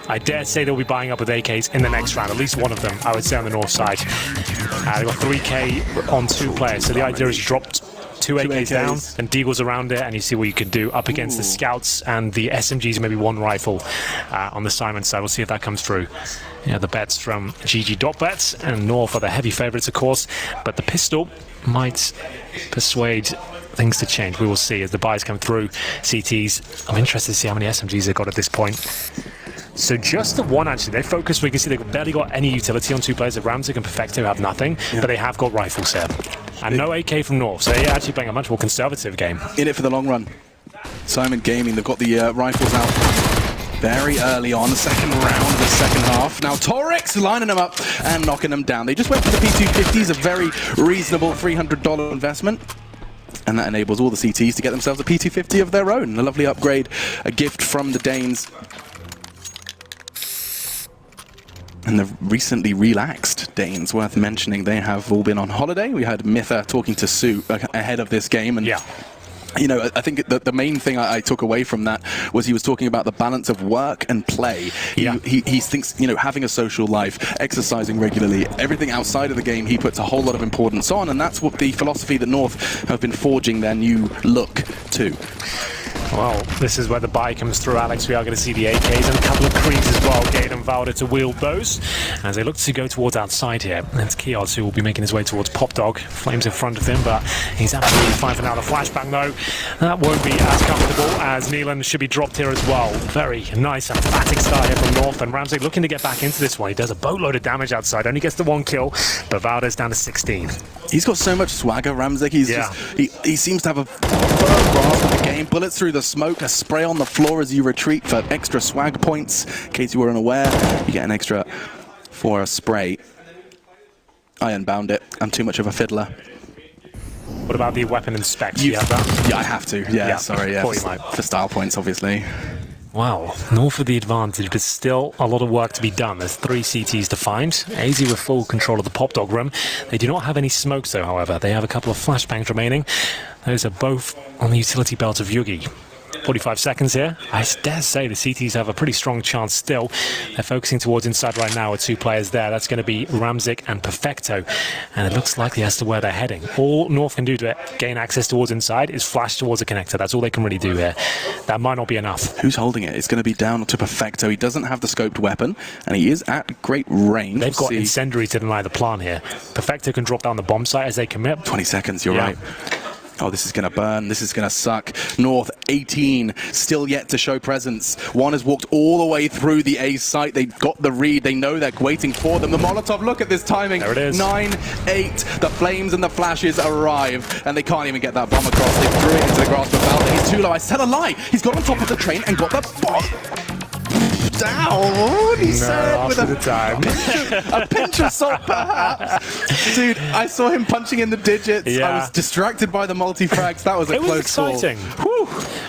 I dare say they'll be buying up with AKs in the next round, at least one of them, I would say, on the north side. They've got 3K on 2 players, so the idea is dropped 2 AKs down, and Deagle's around it, and you see what you can do up against the scouts and the SMGs, maybe 1 rifle on the Syman side. We'll see if that comes through. Yeah, the bets from GG.bets, and North are the heavy favourites, of course, but the pistol might persuade things to change. We will see as the buys come through. CTs, I'm interested to see how many SMGs they've got at this point. So just the 1, actually. They focus, we can see they've barely got any utility on 2 players. Ramzik and Perfecto have nothing, but they have got rifles here. And no AK from North, so they're actually playing a much more conservative game. In it for the long run. Syman Gaming, they've got the rifles out very early on, the second round of the second half. Now Torix lining them up and knocking them down. They just went for the P250s, a very reasonable $300 investment. And that enables all the CTs to get themselves a P250 of their own. A lovely upgrade, a gift from the Danes. And the recently relaxed Danes, worth mentioning, they have all been on holiday. We had Mitha talking to Sue ahead of this game, and you know, I think the main thing I took away from that was he was talking about the balance of work and play. He thinks, you know, having a social life, exercising regularly, everything outside of the game, he puts a whole lot of importance on, and that's what the philosophy that North have been forging their new look to. Well, this is where the buy comes through, Alex. We are going to see the AKs and a couple of Kriegs as well. Gade and Vauda to wield those as they look to go towards outside here. It's Kios who will be making his way towards Pop Dog. Flames in front of him, but he's absolutely fine for now. The flashbang, though, that won't be as comfortable as Neelan should be dropped here as well. Very nice, emphatic start here from North, and Ramsey looking to get back into this one. He does a boatload of damage outside, only gets the 1 kill, but Vauda's down to 16. He's got so much swagger, Ramsey. He seems to have a firm grasp of the game. Bullets through the smoke, a spray on the floor as you retreat for extra swag points. In case you were unaware, you get an extra for a spray. I unbound it. I'm too much of a fiddler. What about the weapon inspect? You have that? Yeah, I have to. Yeah, sorry. Yeah, for style points, obviously. Wow, North for the advantage, but still a lot of work to be done. There's 3 CTs to find. AZ with full control of the Pop Dog room. They do not have any smokes though, however. They have a couple of flashbangs remaining. Those are both on the utility belt of Yugi. 45 seconds here. I dare say the CTs have a pretty strong chance still. They're focusing towards inside right now with 2 players there. That's going to be Ramzik and Perfecto. And it looks likely as to where they're heading. All North can do to gain access towards inside is flash towards a connector. That's all they can really do here. That might not be enough. Who's holding it? It's going to be down to Perfecto. He doesn't have the scoped weapon, and he is at great range. They've got incendiary to deny the plan here. Perfecto can drop down the bomb site as they commit. 20 seconds, you're right. Oh, this is going to burn. This is going to suck. North, 18, still yet to show presence. One has walked all the way through the A site. They've got the read. They know they're waiting for them. The Molotov, look at this timing. There it is. 9-8. The flames and the flashes arrive, and they can't even get that bomb across. They threw it into the grasp of Valda. He's too low. I said a lie. He's got on top of the train and got the bomb down. He said with a pinch of salt, perhaps. Dude, I saw him punching in the digits. Yeah. I was distracted by the multi-frags. That was a close call. It was exciting.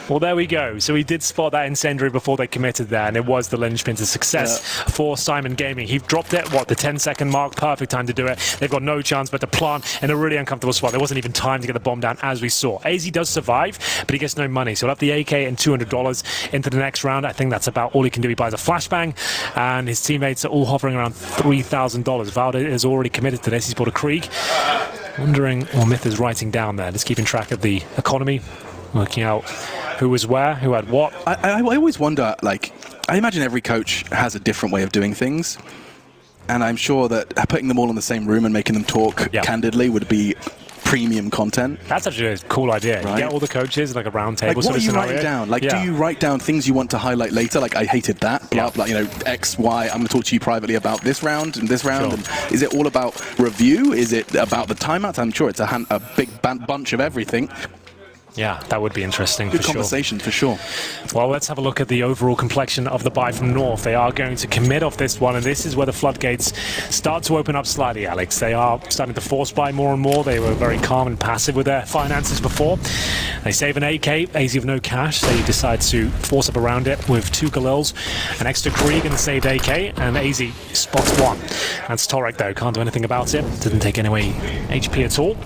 Well, there we go. So we did spot that incendiary before they committed there, and it was the linchpin to success for Syman Gaming. He dropped it, what, the 10-second mark? Perfect time to do it. They've got no chance but to plant in a really uncomfortable spot. There wasn't even time to get the bomb down, as we saw. AZ does survive, but he gets no money. So he'll have the AK and $200 into the next round. I think that's about all he can do. He buys a flashbang, and his teammates are all hovering around $3,000. Valda is already committed to this. He's bought a Krieg. Wondering what Myth is writing down there. Just keeping track of the economy, working out who was where, who had what. I always wonder, like, I imagine every coach has a different way of doing things, and I'm sure that putting them all in the same room and making them talk candidly would be premium content. That's actually a cool idea. Right? You get all the coaches, like a round table. Like, what are you writing down? Like, do you write down things you want to highlight later? Like, I hated that, blah, blah, you know, X, Y, I'm going to talk to you privately about this round and this round. Sure. And is it all about review? Is it about the timeout? I'm sure it's a big bunch of everything. Yeah, that would be interesting. Good for conversation, for sure. Well, let's have a look at the overall complexion of the buy from North. They are going to commit off this one, and this is where the floodgates start to open up slightly, Alex. They are starting to force buy more and more. They were very calm and passive with their finances before. They save an AK, AZ with no cash. They decide to force up around it with 2 Galils, an extra Krieg and a saved AK, and AZ spots one. That's Torek, though. Can't do anything about it. Didn't take any HP at all.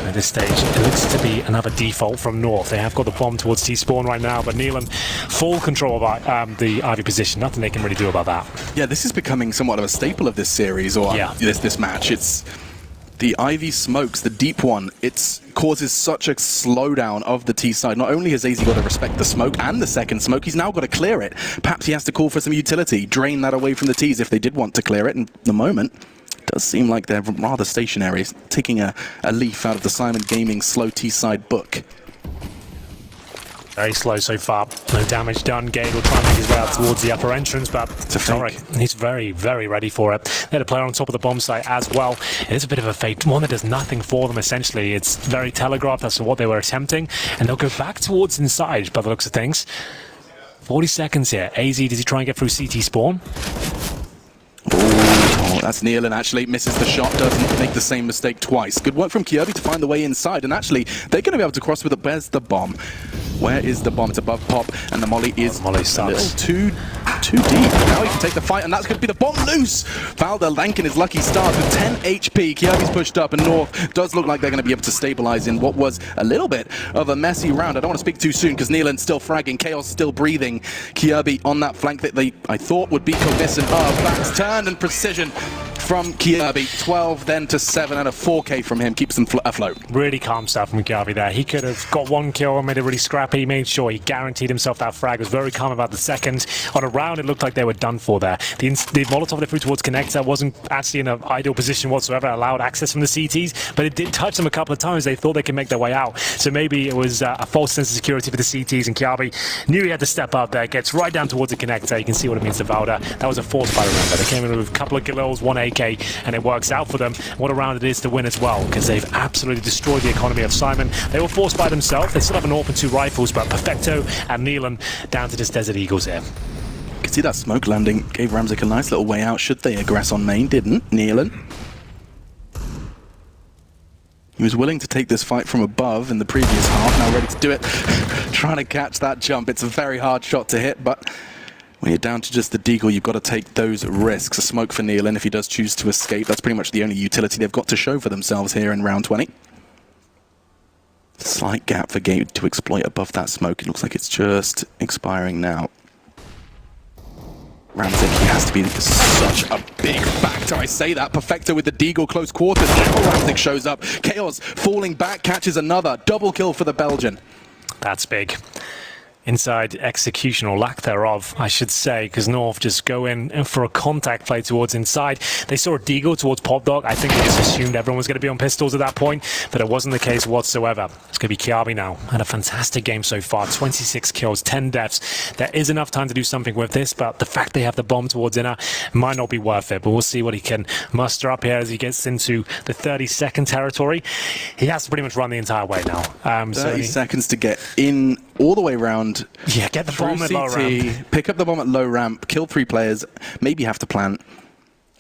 At this stage, it looks to be another default from North. They have got the bomb towards T-spawn right now, but Neelan full control of the Ivy position. Nothing they can really do about that. Yeah, this is becoming somewhat of a staple of this series, or this match. It's the Ivy smokes, the deep one. It causes such a slowdown of the T side. Not only has AZ got to respect the smoke and the second smoke, he's now got to clear it. Perhaps he has to call for some utility, drain that away from the Ts if they did want to clear it. And at the moment, does seem like they're rather stationary, taking a leaf out of the Syman Gaming slow T-side book. Very slow so far. No damage done. Gade will try and make his way out towards the upper entrance, but he's very, very ready for it. They had a player on top of the bomb site as well. It is a bit of a fake one that does nothing for them, essentially. It's very telegraphed as to what they were attempting, and they'll go back towards inside by the looks of things. 40 seconds here. AZ, does he try and get through CT spawn? Oh, that's Neelan actually misses the shot, doesn't make the same mistake twice. Good work from Kirby to find the way inside, and actually they're going to be able to cross with it. Where's the bomb? Where is the bomb? It's above Pop, and the molly is a little too deep. Now he can take the fight, and that's going to be the bomb loose. Valda Lankin his lucky start with 10 HP. Kirby's pushed up, and North does look like they're going to be able to stabilize in what was a little bit of a messy round. I don't want to speak too soon because Neelan's still fragging, Chaos still breathing. Kirby on that flank that I thought would be cognizant of. Backs turned and precision from Kirby. 12 then to 7 and a 4K from him keeps them afloat. Really calm stuff from Kirby there. He could have got one kill and made it really scrappy. He made sure he guaranteed himself that frag. Was very calm about the second. On a round, it looked like they were done for there. The Molotov they threw towards Connector wasn't actually in an ideal position whatsoever. Allowed access from the CTs, but it did touch them a couple of times. They thought they could make their way out. So maybe it was a false sense of security for the CTs, and Kirby knew he had to step up there. Gets right down towards the Connector. You can see what it means to Valda. That was a force buy, remember. They came in with a couple of Galils, one AK, and it works out for them. What a round it is to win as well, because they've absolutely destroyed the economy of Syman. They were forced by themselves. They still have an AWP and 2 rifles, but Perfecto and Neelan down to just Desert Eagles here. You can see that smoke landing gave Ramzik a nice little way out. Should they aggress on main? Didn't. Neelan. He was willing to take this fight from above in the previous half, now ready to do it. Trying to catch that jump. It's a very hard shot to hit, but when you're down to just the deagle, you've got to take those risks. A smoke for Neelan if he does choose to escape. That's pretty much the only utility they've got to show for themselves here in round 20. Slight gap for Gate to exploit above that smoke. It looks like it's just expiring now. Ramzik, he has to be such a big factor. I say that. Perfecto with the deagle close quarters. Now Ramzik shows up. Chaos falling back, catches another. Double kill for the Belgian. That's big. inside execution, or lack thereof, I should say, because North just go in for a contact play towards inside. They saw a deagle towards Pop Dog. I think they just assumed everyone was going to be on pistols at that point, but it wasn't the case whatsoever. It's going to be Kiabi now. Had a fantastic game so far, 26 kills, 10 deaths. There is enough time to do something with this, but the fact they have the bomb towards inner might not be worth it, but we'll see what he can muster up here as he gets into the 30-second territory. He has to pretty much run the entire way now. 30 seconds to get in all the way around. Yeah, get the bomb at low ramp. Pick up the bomb at low ramp, kill 3 players, maybe have to plant.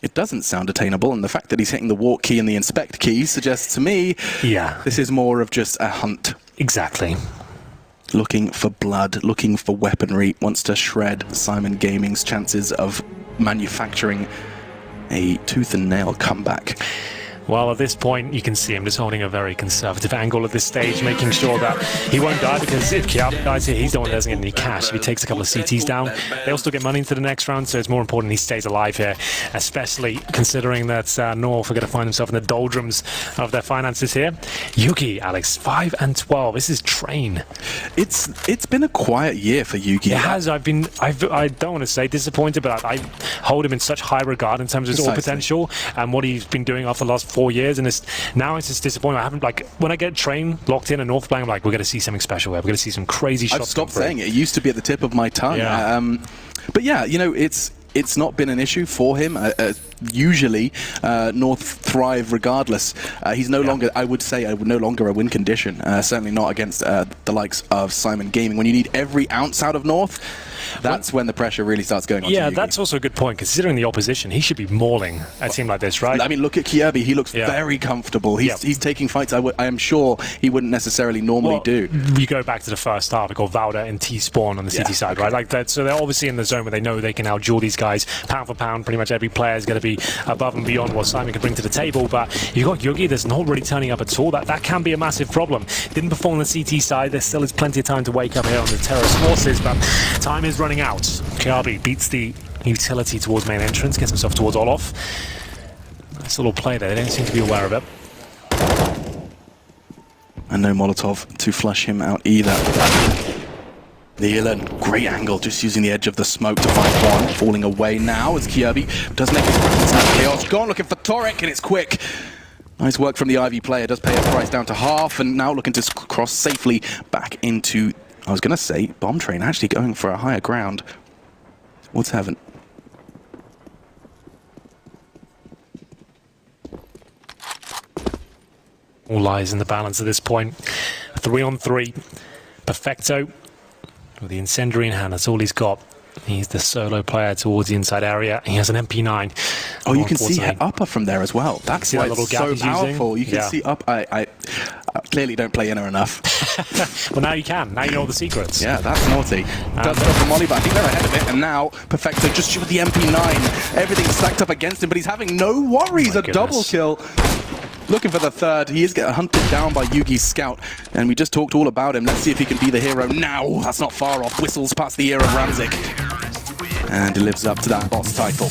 It doesn't sound attainable, and the fact that he's hitting the walk key and the inspect key suggests to me this is more of just a hunt. Exactly. Looking for blood, looking for weaponry, wants to shred Syman Gaming's chances of manufacturing a tooth and nail comeback. Well, at this point, you can see him just holding a very conservative angle at this stage, making sure that he won't die, because if Kiabi dies here, he's the one that doesn't get any cash. If he takes a couple of CTs down, they'll still get money into the next round, so it's more important he stays alive here, especially considering that North are going to find themselves in the doldrums of their finances here. Yugi, Alex, 5 and 12. This is Train. It's been a quiet year for Yugi. It has. I don't want to say disappointed, but I hold him in such high regard in terms of his all potential and what he's been doing after the last 4 years, and now it's just disappointing. I haven't, like, when I get Train locked in and North playing, I'm like, we're going to see something special here. We're going to see some crazy shots. I've stopped saying it. It used to be at the tip of my tongue. Yeah. But yeah, you know, it's not been an issue for him. Usually, North thrive regardless. He's no longer, I would say, no longer a win condition. Certainly not against the likes of Syman Gaming. When you need every ounce out of North, that's when the pressure really starts going on. Yeah, that's also a good point. Considering the opposition, he should be mauling a team like this, right? I mean, look at Kiabi. He looks very comfortable. He's taking fights I am sure he wouldn't necessarily normally do. You go back to the first half, we got Valda and T-Spawn on the CT side, right? Like that. So they're obviously in the zone where they know they can outduel these guys. Pound for pound, pretty much every player is going to be above and beyond what Syman can bring to the table. But you got Yugi that's not really turning up at all. That can be a massive problem. Didn't perform on the CT side. There still is plenty of time to wake up here on the terrorist forces, but time is running out. Kiabi beats the utility towards main entrance, gets himself towards Olof. Nice little play there. They don't seem to be aware of it. And no Molotov to flush him out either. Nealon, great angle, just using the edge of the smoke to find one. Falling away now as Kiabi does make his presence out. Chaos gone, looking for Torek, and it's quick. Nice work from the Ivy player. Does pay a price down to half, and now looking to cross safely back into, I was going to say, Bomb Train, actually going for a higher ground towards heaven. All lies in the balance at this point. 3 on 3. Perfecto. With the incendiary in hand, that's all he's got. He's the solo player towards the inside area. He has an MP9. Oh, you can see upper from there as well. That's why it's so powerful. You can see up. I clearly don't play inner enough. Well, now you can. Now you know all the secrets. Yeah, that's naughty. Does go for Molly, but I think they're ahead of it. And now Perfecto just with the MP9. Everything's stacked up against him, but he's having no worries. A double kill. Looking for the third. He is getting hunted down by Yugi's scout, and we just talked all about him. Let's see if he can be the hero now. That's not far off. Whistles past the ear of Ramzik, and he lives up to that boss title.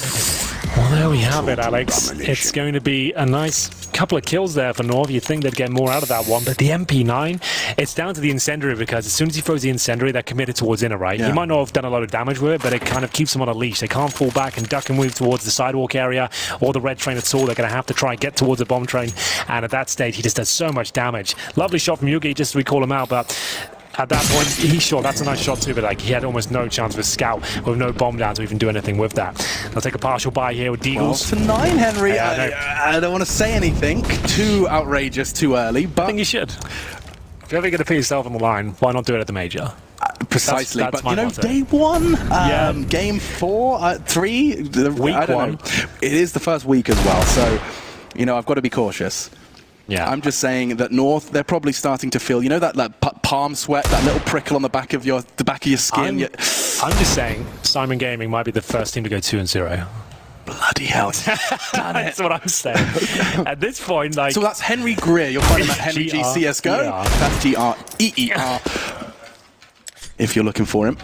Well, there we have it, Alex. It's going to be a nice couple of kills there for North. You'd think they'd get more out of that one, but the MP9, it's down to the incendiary, because as soon as he throws the incendiary, they're committed towards inner, right? Yeah. He might not have done a lot of damage with it, but it kind of keeps them on a leash. They can't fall back and duck and move towards the sidewalk area or the red train at all. They're going to have to try and get towards the bomb train, and at that stage, he just does so much damage. Lovely shot from Yugi, just to recall him out, but at that point, he's shot. That's a nice shot too, but like he had almost no chance with Scout with no bomb down to even do anything with that. They'll take a partial buy here with Deagles. 12-9, Henry. Yeah, I don't want to say anything too outrageous too early, but I think you should. If you're ever going to put yourself on the line, why not do it at the major? Precisely, that's but you know, day one, game 4, 3, week I don't 1. know. It is the first week as well, so you know I've got to be cautious. Yeah, I'm just saying that North, they're probably starting to feel, you know, that palm sweat, that little prickle on the back of your skin. I'm just saying, Syman Gaming might be the first team to go 2-0. Bloody hell! That's what I'm saying. At this point, like, so that's Henry Greer. You'll find him at Henry G CS:GO. That's GREER. If you're looking for him.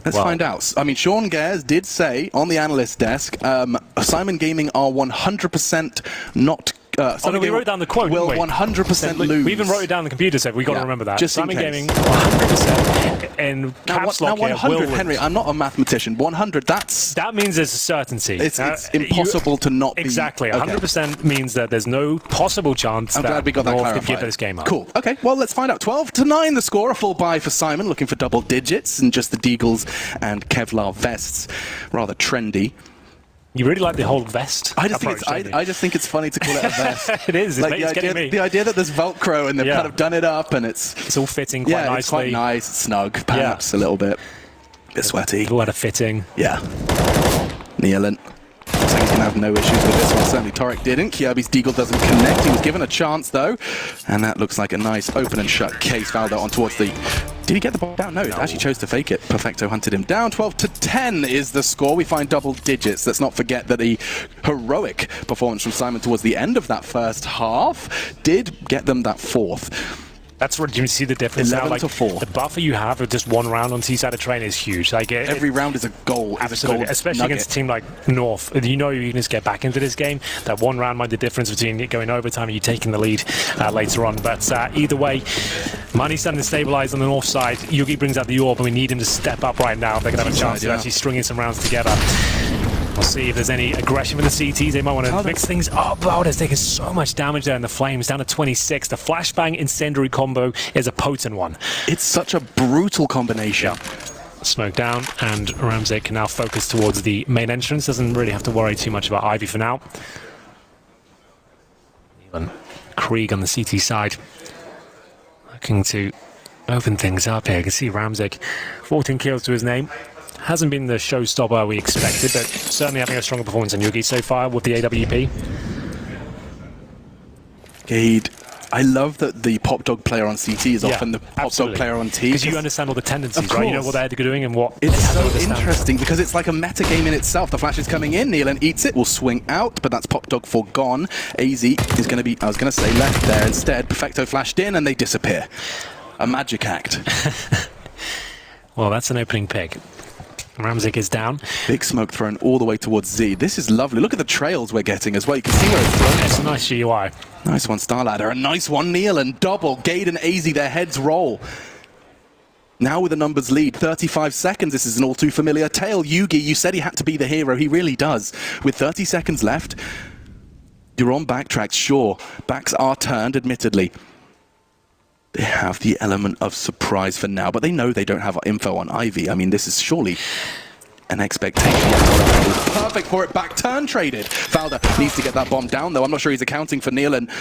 Let's find out. I mean, Sean Gares did say on the analyst desk, Syman Gaming are 100% not we wrote down the quote, will didn't we? 100% lose. We even wrote it down on the computer, so we got to remember that. Just Syman in case. Gaming 100% in caps lock now 100, here, Henry, I'm not a mathematician. 100, that means there's a certainty. It's impossible to not be. Exactly. Okay. 100% means that there's no possible chance I'm glad we got that North clarified. could give this game up. Cool. Okay, well, let's find out. 12-9 the score. A full buy for Syman, looking for double digits, and just the Deagles and Kevlar vests. Rather trendy. You really like the whole vest I just, think approach, it's, don't you? I just think it's funny to call it a vest. It is. It's, Like it's getting me. the idea that there's Velcro and they've kind of done it up and it's all fitting quite nicely. it's quite nice, snug, perhaps a little bit sweaty. A lot of fitting. Yeah. Nealon. Looks like he's going to have no issues with this one. Certainly Torek didn't. Kirby's Deagle doesn't connect. He was given a chance, though. And that looks like a nice open and shut case. Valdo on towards the... Did he get the ball down? No, he actually chose to fake it. Perfecto hunted him down. 12-10 is the score. We find double digits. Let's not forget that the heroic performance from Syman towards the end of that first half did get them that fourth. That's where you see the difference now. Like, 11-4. the buffer you have of just one round on T-side of train is huge. Like Every round is a goal. Absolutely, especially against a team like North. You know you can just get back into this game. That one round might be the difference between it going overtime and you taking the lead later on. But either way, money's starting to stabilize on the North side. Yugi brings out the orb, and we need him to step up right now if they can have a chance to actually string in some rounds together. We'll see if there's any aggression from the CTs. They might want to mix things up. Valdo's taking so much damage there in the flames, down to 26. The flashbang incendiary combo is a potent one. It's such a brutal combination. Smoke down, and Ramsey can now focus towards the main entrance. Doesn't really have to worry too much about Ivy for now. Even Krieg on the CT side, looking to open things up here. You can see Ramsey, 14 kills to his name. Hasn't been the showstopper we expected, but certainly having a stronger performance than Yugi so far with the AWP. Gade. I love that the Pop Dog player on CT is often the Pop Dog player on T. Because you understand all the tendencies, right? You know what they're doing and what... It's so interesting because it's like a meta game in itself. The flash is coming in, Nealon eats it, will swing out, but that's Pop Dog forgone. AZ is going to be, I was going to say, left there instead. Perfecto flashed in and they disappear. A magic act. Well, that's an opening pick. Ramzik is down. Big smoke thrown all the way towards Z. This is lovely. Look at the trails we're getting as well. You can see where it's thrown. It's a nice GUI. Nice one, Starladder. A nice one, Nealon. Double. Gade and AZ, their heads roll. Now with the numbers lead, 35 seconds. This is an all too familiar tale. Yugi, you said he had to be the hero. He really does. With 30 seconds left, you're on backtracks, sure. Backs are turned, admittedly. They have the element of surprise for now, but they know they don't have info on Ivy. I mean, this is surely an expectation. Perfect for it. Back turn traded. Valda needs to get that bomb down, though. I'm not sure he's accounting for Nealon,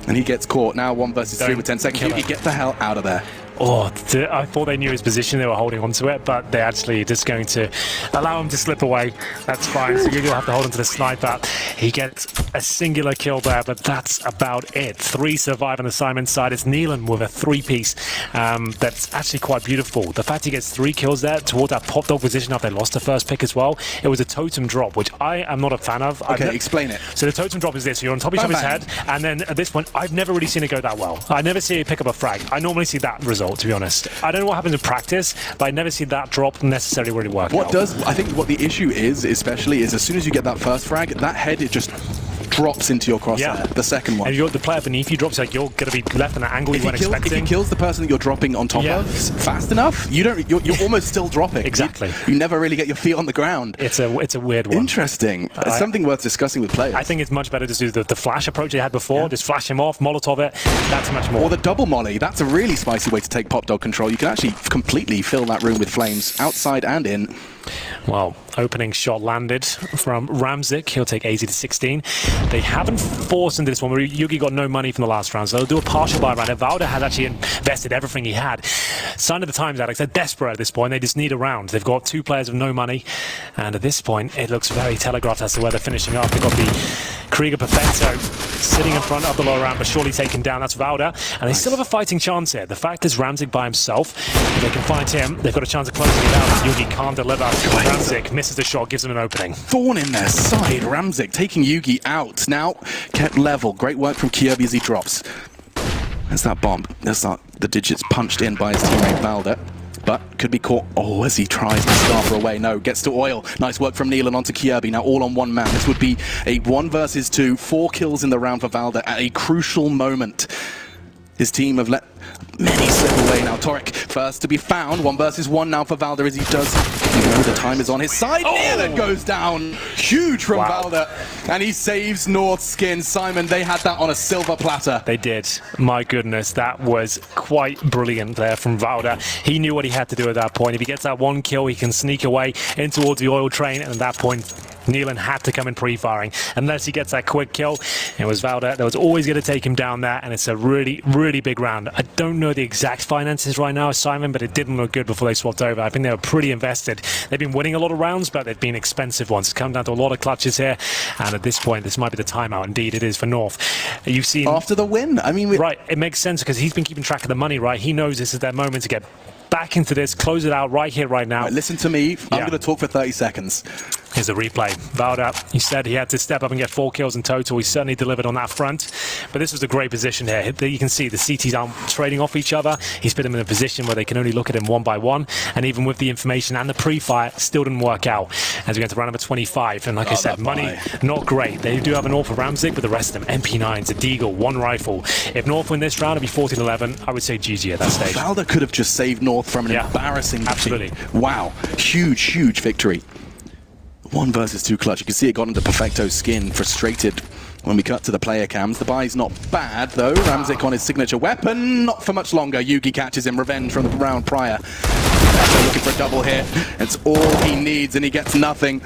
and he gets caught. Now 1 versus 3 with 10 seconds. Yugi, get the hell out of there. Oh, I thought they knew his position. They were holding on to it, but they're actually just going to allow him to slip away. That's fine. So Yugi will have to hold on to the sniper. He gets a singular kill there, but that's about it. 3 survive on the Syman side. It's Nealon with a 3-piece. That's actually quite beautiful. The fact he gets 3 kills there toward that Pop Dog position after they lost the first pick as well. It was a totem drop, which I am not a fan of. Okay, explain it. So the totem drop is this. You're on top of each other's head, and then at this point, I've never really seen it go that well. I never see it pick up a frag. I normally see that result, to be honest. I don't know what happens in practice, but I never see that drop necessarily really work out. I think what the issue is, especially, is as soon as you get that first frag, that head, it just drops into your crosshair. The second one. And you're the player beneath you drops, like you're going to be left in an angle you weren't expecting. If he kills the person that you're dropping on top of fast enough, you're almost still dropping. Exactly. You never really get your feet on the ground. It's a weird one. Interesting. It's something worth discussing with players. I think it's much better to do the flash approach they had before. Just flash him off, Molotov it. That's much more. Or the double molly. That's a really spicy way to take Pop Dog control. You can actually completely fill that room with flames, outside and in. Well, opening shot landed from Ramzik. He'll take AZ to 16. They haven't forced into this one. Yugi got no money from the last round, so they'll do a partial buy round. Valda has actually invested everything he had. Sign of the times, Alex. They're desperate at this point. They just need a round. They've got 2 players with no money, and at this point, it looks very telegraphed as to where they're finishing up. They've got the Krieger Perfecto sitting in front of the lower round, but surely taken down. That's Valda, and they still have a fighting chance here. The fact is Ramzik by himself. If they can find him, they've got a chance of closing it out. Yugi can't deliver. Ramzik misses the shot, gives him an opening. Thorn in their side. Ramzik taking Yugi out. Now kept level. Great work from Kirby as he drops. There's that bomb. There's that, the digits punched in by his teammate Valda. but could be caught. Oh, as he tries to scamper away. No, gets to oil. Nice work from Neil and onto Kirby. Now all on one man. This would be a 1 versus 2. 4 kills in the round for Valda at a crucial moment. His team have let many slip away now. Torek first to be found. 1 versus 1 now for Valda as he does. You know the time is on his side. Neil goes down. Huge from Valda. And he saves North's skin. Syman, they had that on a silver platter. They did. My goodness, that was quite brilliant there from Valda. He knew what he had to do at that point. If he gets that 1 kill, he can sneak away in towards the oil train. And at that point, Neelan had to come in pre-firing. Unless he gets that quick kill, it was Valda that was always going to take him down there, and it's a really, really big round. I don't know the exact finances right now, Syman, but it didn't look good before they swapped over. I think they were pretty invested. They've been winning a lot of rounds, but they've been expensive ones. It's come down to a lot of clutches here, and at this point, this might be the timeout. Indeed, it is for North. You've seen... After the win, I mean... Right, it makes sense because he's been keeping track of the money, right? He knows this is their moment to get back into this, close it out right here, right now. Right, listen to me. I'm going to talk for 30 seconds. Here's the replay. Valda, he said he had to step up and get 4 kills in total. He certainly delivered on that front. But this was a great position here. You can see the CTs aren't trading off each other. He's put them in a position where they can only look at him 1 by 1. And even with the information and the pre-fire, still didn't work out. As we get to round number 25. And like I said, money, not great. They do have an AWP for Ramzik, but the rest of them, MP9s, a Deagle, 1 rifle. If North win this round, it'd be 14-11. I would say GG at that stage. Valda could have just saved North from an embarrassing defeat. Absolutely. Wow. Huge, huge victory. 1 versus 2 clutch. You can see it got into Perfecto's skin, frustrated when we cut to the player cams. The buy's not bad, though. Ramzik on his signature weapon. Not for much longer. Yugi catches him. Revenge from the round prior. They're looking for a double hit. It's all he needs, and he gets nothing.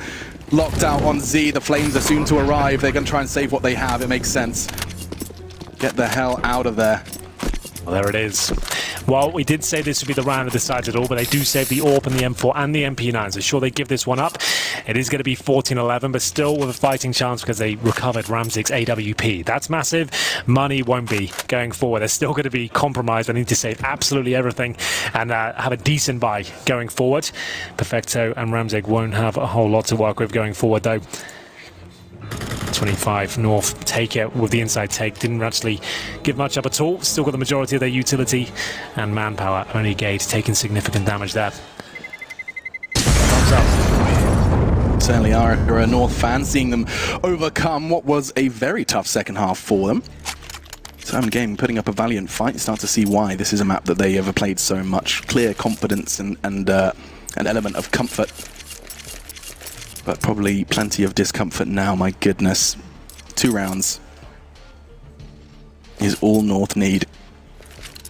Locked out on Z. The flames are soon to arrive. They're going to try and save what they have. It makes sense. Get the hell out of there. Well, there it is. Well, we did say this would be the round that decides it all, but they do save the AWP and the M4 and the MP9. So sure, they give this one up. It is going to be 14-11, but still with a fighting chance because they recovered Ramzik's AWP. That's massive. Money won't be going forward. They're still going to be compromised. They need to save absolutely everything and have a decent buy going forward. Perfecto and Ramzik won't have a whole lot to work with going forward, though. 25 North take it with the inside take, didn't actually give much up at all. Still got the majority of their utility and manpower. Only Gate taking significant damage there. Thumbs up. Certainly are a North fan, seeing them overcome what was a very tough second half for them. Some game putting up a valiant fight. You start to see why this is a map that they ever played so much. Clear confidence and an element of comfort. But probably plenty of discomfort now, my goodness. 2 rounds is all North need.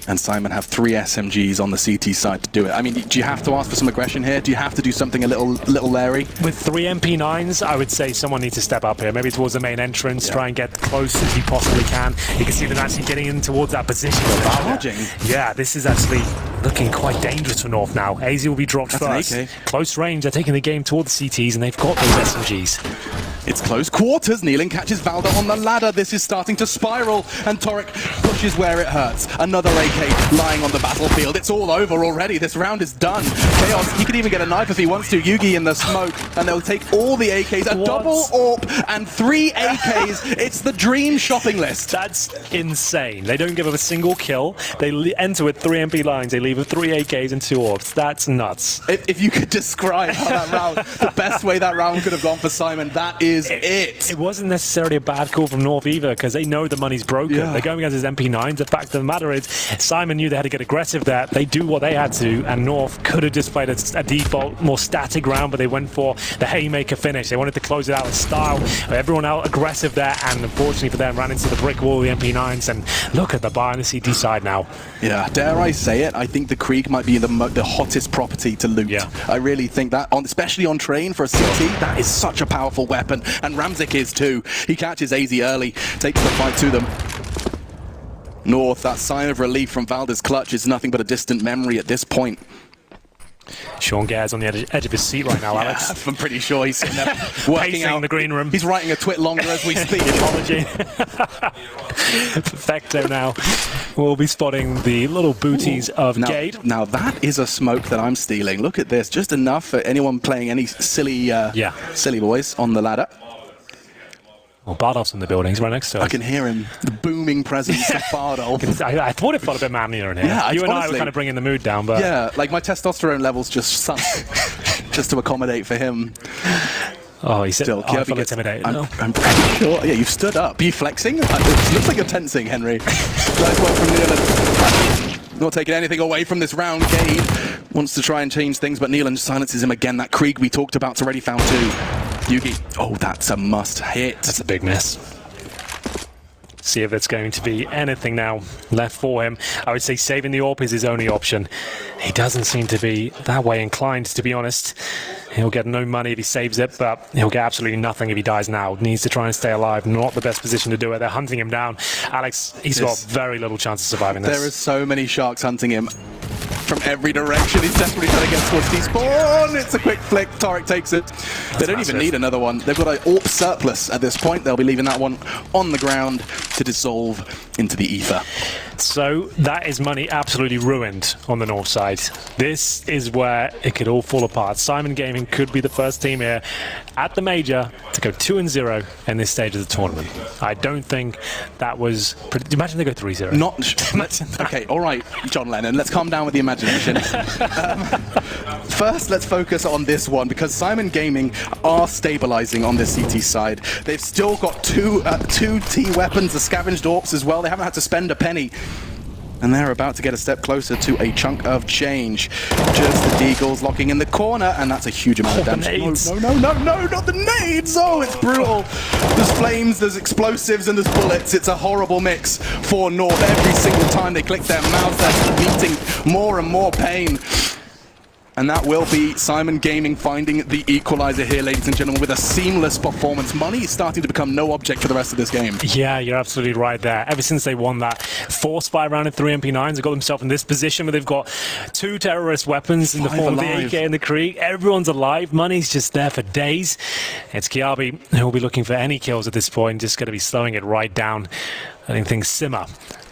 And Syman have 3 SMGs on the CT side to do it. I mean, do you have to ask for some aggression here? Do you have to do something a little Larry? With 3 MP9s, I would say someone needs to step up here. Maybe towards the main entrance, try and get close as you possibly can. You can see them actually getting in towards that position. Charging. Yeah, this is actually looking quite dangerous for North now. AZ will be dropped first. Close range, they're taking the game towards the CTs, and they've got those SMGs. It's close quarters. Neelan catches Valda on the ladder. This is starting to spiral, and Torek pushes where it hurts. Another AK lying on the battlefield. It's all over already. This round is done. Chaos, he could even get a knife if he wants to. Yugi in the smoke, and they'll take all the AKs. A double AWP and 3 AKs. It's the dream shopping list. That's insane. They don't give up a single kill. They enter with 3 MP lines. They leave with 3 AKs and 2 AWPs. That's nuts. If you could describe how that round, the best way that round could have gone for Syman, that is it. It wasn't necessarily a bad call from North either, because they know the money's broken. They're going against his MP9s. The fact of the matter is, Syman knew they had to get aggressive there. They do what they had to, and North could have just played a default, more static round, but they went for the haymaker finish. They wanted to close it out in style. Everyone out aggressive there, and unfortunately for them, ran into the brick wall of the MP9s. And look at the bar on the CT side now. Yeah, dare I say it? I think the Krieg might be the hottest property to loot. Yeah. I really think that, especially on train for a CT, that is such a powerful weapon. And Ramzik is too. He catches AZ early, takes the fight to them. North, that sign of relief from Valda's clutch is nothing but a distant memory at this point. Sean Gare's on the edge of his seat right now, Alex. I'm pretty sure he's sitting there working out in the green room. He's writing a twit longer as we speak. Apology. Perfecto now. We'll be spotting the little booties of Gade. Now that is a smoke that I'm stealing. Look at this. Just enough for anyone playing any silly boys on the ladder. Well, Bardolph's in the building. He's right next to us. I can hear him. The booming presence of Bardolph. I thought it felt a bit manlier in here. Yeah, you and I honestly, were kind of bringing the mood down, but... Yeah, like my testosterone levels just sunk just to accommodate for him. Oh, he said, Still, I feel intimidated. I'm pretty sure. Yeah, you've stood up. Are you flexing? It looks like you're tensing, Henry. Nice work from Neelan. Not taking anything away from this round. Gade wants to try and change things, but Neelan silences him again. That Krieg we talked about's already found two. Yugi. Oh, that's a must hit. That's a big miss. See if there's going to be anything now left for him. I would say saving the AWP is his only option. He doesn't seem to be that way inclined, to be honest. He'll get no money if he saves it, but he'll get absolutely nothing if he dies now. Needs to try and stay alive. Not the best position to do it. They're hunting him down. Alex, he's got very little chance of surviving this. There is so many sharks hunting him from every direction. He's desperately trying to get towards despawn. It's a quick flick. Torek takes it. They don't even need another one. They've got an AWP surplus at this point. They'll be leaving that one on the ground to dissolve into the ether. So that is money absolutely ruined on the north side. This is where it could all fall apart. Syman Gaming could be the first team here at the major to go 2-0 in this stage of the tournament. I don't think that was... Imagine they go 3-0. Okay, all right, John Lennon, let's calm down with the imagination. First, let's focus on this one, because Syman Gaming are stabilizing on this CT side. They've still got two T weapons, the scavenged AWPs as well. They haven't had to spend a penny. And they're about to get a step closer to a chunk of change. Just the Deagles locking in the corner, and that's a huge amount of damage. No, not the nades! Oh, it's brutal. There's flames, there's explosives, and there's bullets. It's a horrible mix for North. Every single time they click their mouse, they're meeting more and more pain. And that will be Syman Gaming finding the equalizer here, ladies and gentlemen, with a seamless performance. Money is starting to become no object for the rest of this game. Yeah, you're absolutely right there. Ever since they won that forced by round of 3 MP9s, they got themselves in this position where they've got 2 terrorist weapons in the form of the AK and the Krieg. Everyone's alive. Money's just there for days. It's Kiabi who will be looking for any kills at this point, just going to be slowing it right down. I think things simmer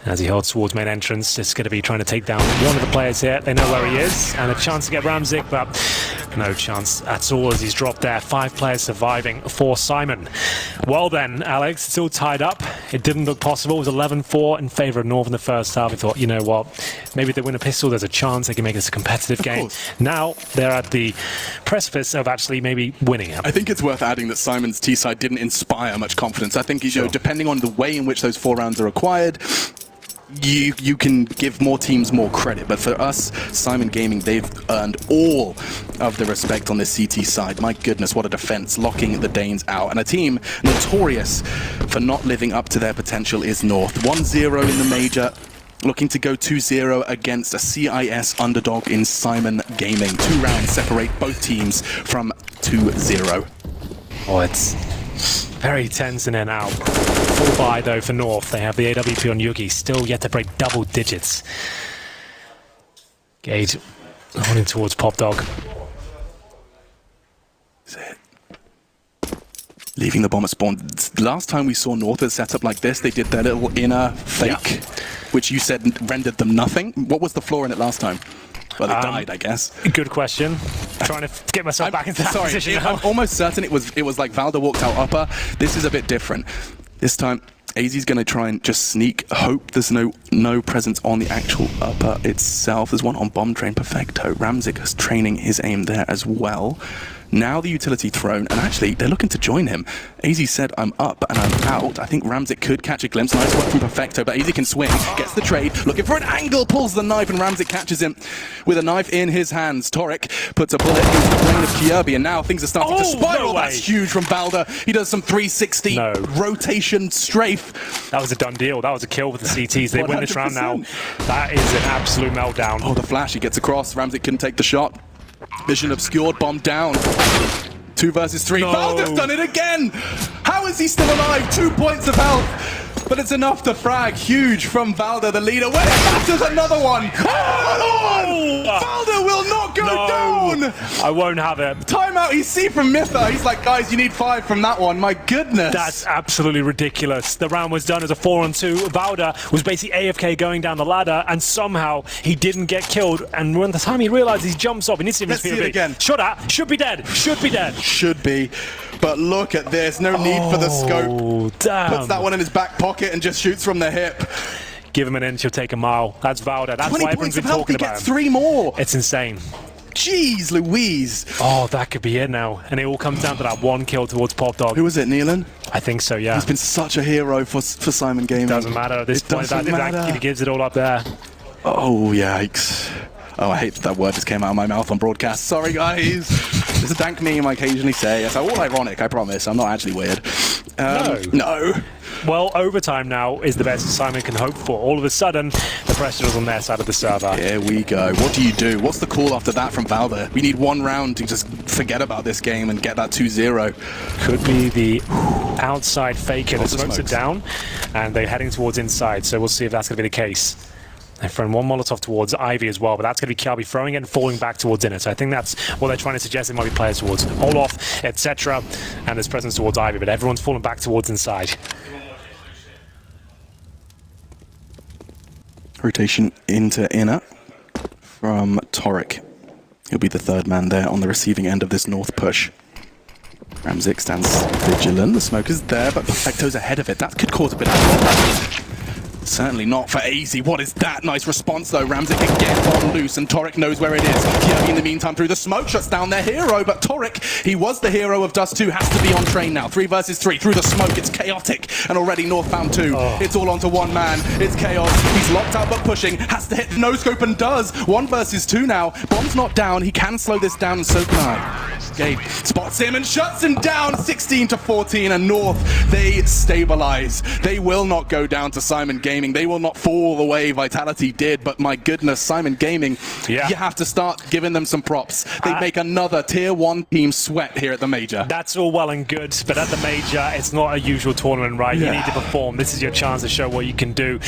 as he holds towards main entrance. Just going to be trying to take down one of the players here. They know where he is, and a chance to get Ramzik, but no chance at all as he's dropped there. 5 players surviving for Syman. Well then, Alex, it's all tied up. It didn't look possible. It was 11-4 in favour of North in the first half. We thought, you know what, maybe if they win a pistol, there's a chance they can make this a competitive game. Now they're at the precipice of actually maybe winning it. I think it's worth adding that Syman's T-side didn't inspire much confidence. I think, you know, depending on the way in which those 4 rounds are acquired, you can give more teams more credit, but for us, Syman Gaming, they've earned all of the respect on this CT side. My goodness, what a defense, locking the Danes out. And a team notorious for not living up to their potential is North. 1-0 in the major, looking to go 2-0 against a CIS underdog in Syman Gaming. 2 rounds separate both teams from 2-0. Oh, it's very tense in and out. Full buy though for North. They have the AWP on Yugi, still yet to break double digits. Gade holding towards Pop Dog. That's it. Leaving the bomb at spawn. Last time we saw North set up like this, they did their little inner fake, which you said rendered them nothing. What was the flaw in it last time? Well, it died, I guess. Good question. Trying to get myself back into that position. I'm almost certain it was like Valda walked out upper. This is a bit different. This time, AZ's going to try and just sneak. Hope there's no presence on the actual upper itself. There's one on bomb train. Perfecto. Ramzik is training his aim there as well. Now the utility thrown, and actually they're looking to join him. AZ said, I'm up and I'm out. I think Ramzik could catch a glimpse. Nice work from Perfecto, but AZ can swing, gets the trade, looking for an angle, pulls the knife, and Ramzik catches him with a knife in his hands. Torek puts a bullet into the brain of Kiabi, and now things are starting to spiral. No, that's huge from Valda. He does some 360 rotation strafe. That was a done deal. That was a kill with the CTs. They win this round now. That is an absolute meltdown. Oh, the flash, he gets across. Ramzik couldn't take the shot. Vision obscured, bomb down. 2 versus 3. No. Valda's done it again! How is he still alive? 2 points of health. But it's enough to frag. Huge from Valda, the leader. When it matters, another one! Valda will not go down! I won't have it. Timeout, he's C from Mytha. He's like, guys, you need 5 from that one. My goodness. That's absolutely ridiculous. The round was done as a 4-on-2. Valda was basically AFK going down the ladder, and somehow he didn't get killed. And when the time he realizes he jumps off, he needs to Let's see it again. Shot at, should be dead. Should be dead. Should be. But look at this. No need for the scope. Oh, damn. Puts that one in his back pocket and just shoots from the hip. Give him an inch, he'll take a mile. That's Valda. That's 20 why points everyone's of been health, talking he about gets him. 3 more. It's insane. Jeez Louise. Oh, that could be it now. And it all comes down to that one kill towards Pop Dog. Who was it, Nealon? I think so, yeah. He's been such a hero for Syman Gaming. Doesn't matter at this point. Doesn't matter. He gives it all up there. Oh, yikes. Oh, I hate that word just came out of my mouth on broadcast. Sorry, guys. It's a dank meme I occasionally say. It's all ironic, I promise. I'm not actually weird. No. Well, overtime now is the best Syman can hope for. All of a sudden, the pressure is on their side of the server. Here we go. What do you do? What's the call after that from Valda? We need 1 round to just forget about this game and get that 2-0. Could be the outside faker. The smokes are smokes. down, and they're heading towards inside, so we'll see if that's going to be the case. They've thrown 1 Molotov towards Ivy as well, but that's going to be Kiabi throwing it and falling back towards inner. So I think that's what they're trying to suggest. It might be players towards Olaf, etc. And there's presence towards Ivy, but everyone's falling back towards inside. Rotation into inner from Torek. He'll be the 3rd man there on the receiving end of this north push. Ramzik stands vigilant. The smoke is there, but Perfecto's ahead of it. That could cause a bit of trouble. Certainly not for AZ. What is that? Nice response though. Ramzik again on loose, and Torek knows where it is. Kiabi in the meantime through the smoke shuts down their hero, but Torek, he was the hero of Dust 2, has to be on train now. 3 versus 3 through the smoke. It's chaotic, and already northbound 2. It's all onto 1 man. It's chaos. He's locked out but pushing. Has to hit the no scope and does. 1 versus 2 now. Bomb's not down. He can slow this down, and so can I. Gabe spots him and shuts him down. 16-14, and North, they stabilize. They will not go down to Syman Gaming. They will not fall the way Vitality did, but my goodness, Syman Gaming, you have to start giving them some props. They make another tier 1 team sweat here at the major. That's all well and good, but at the major, it's not a usual tournament, right? You need to perform. This is your chance to show what you can do.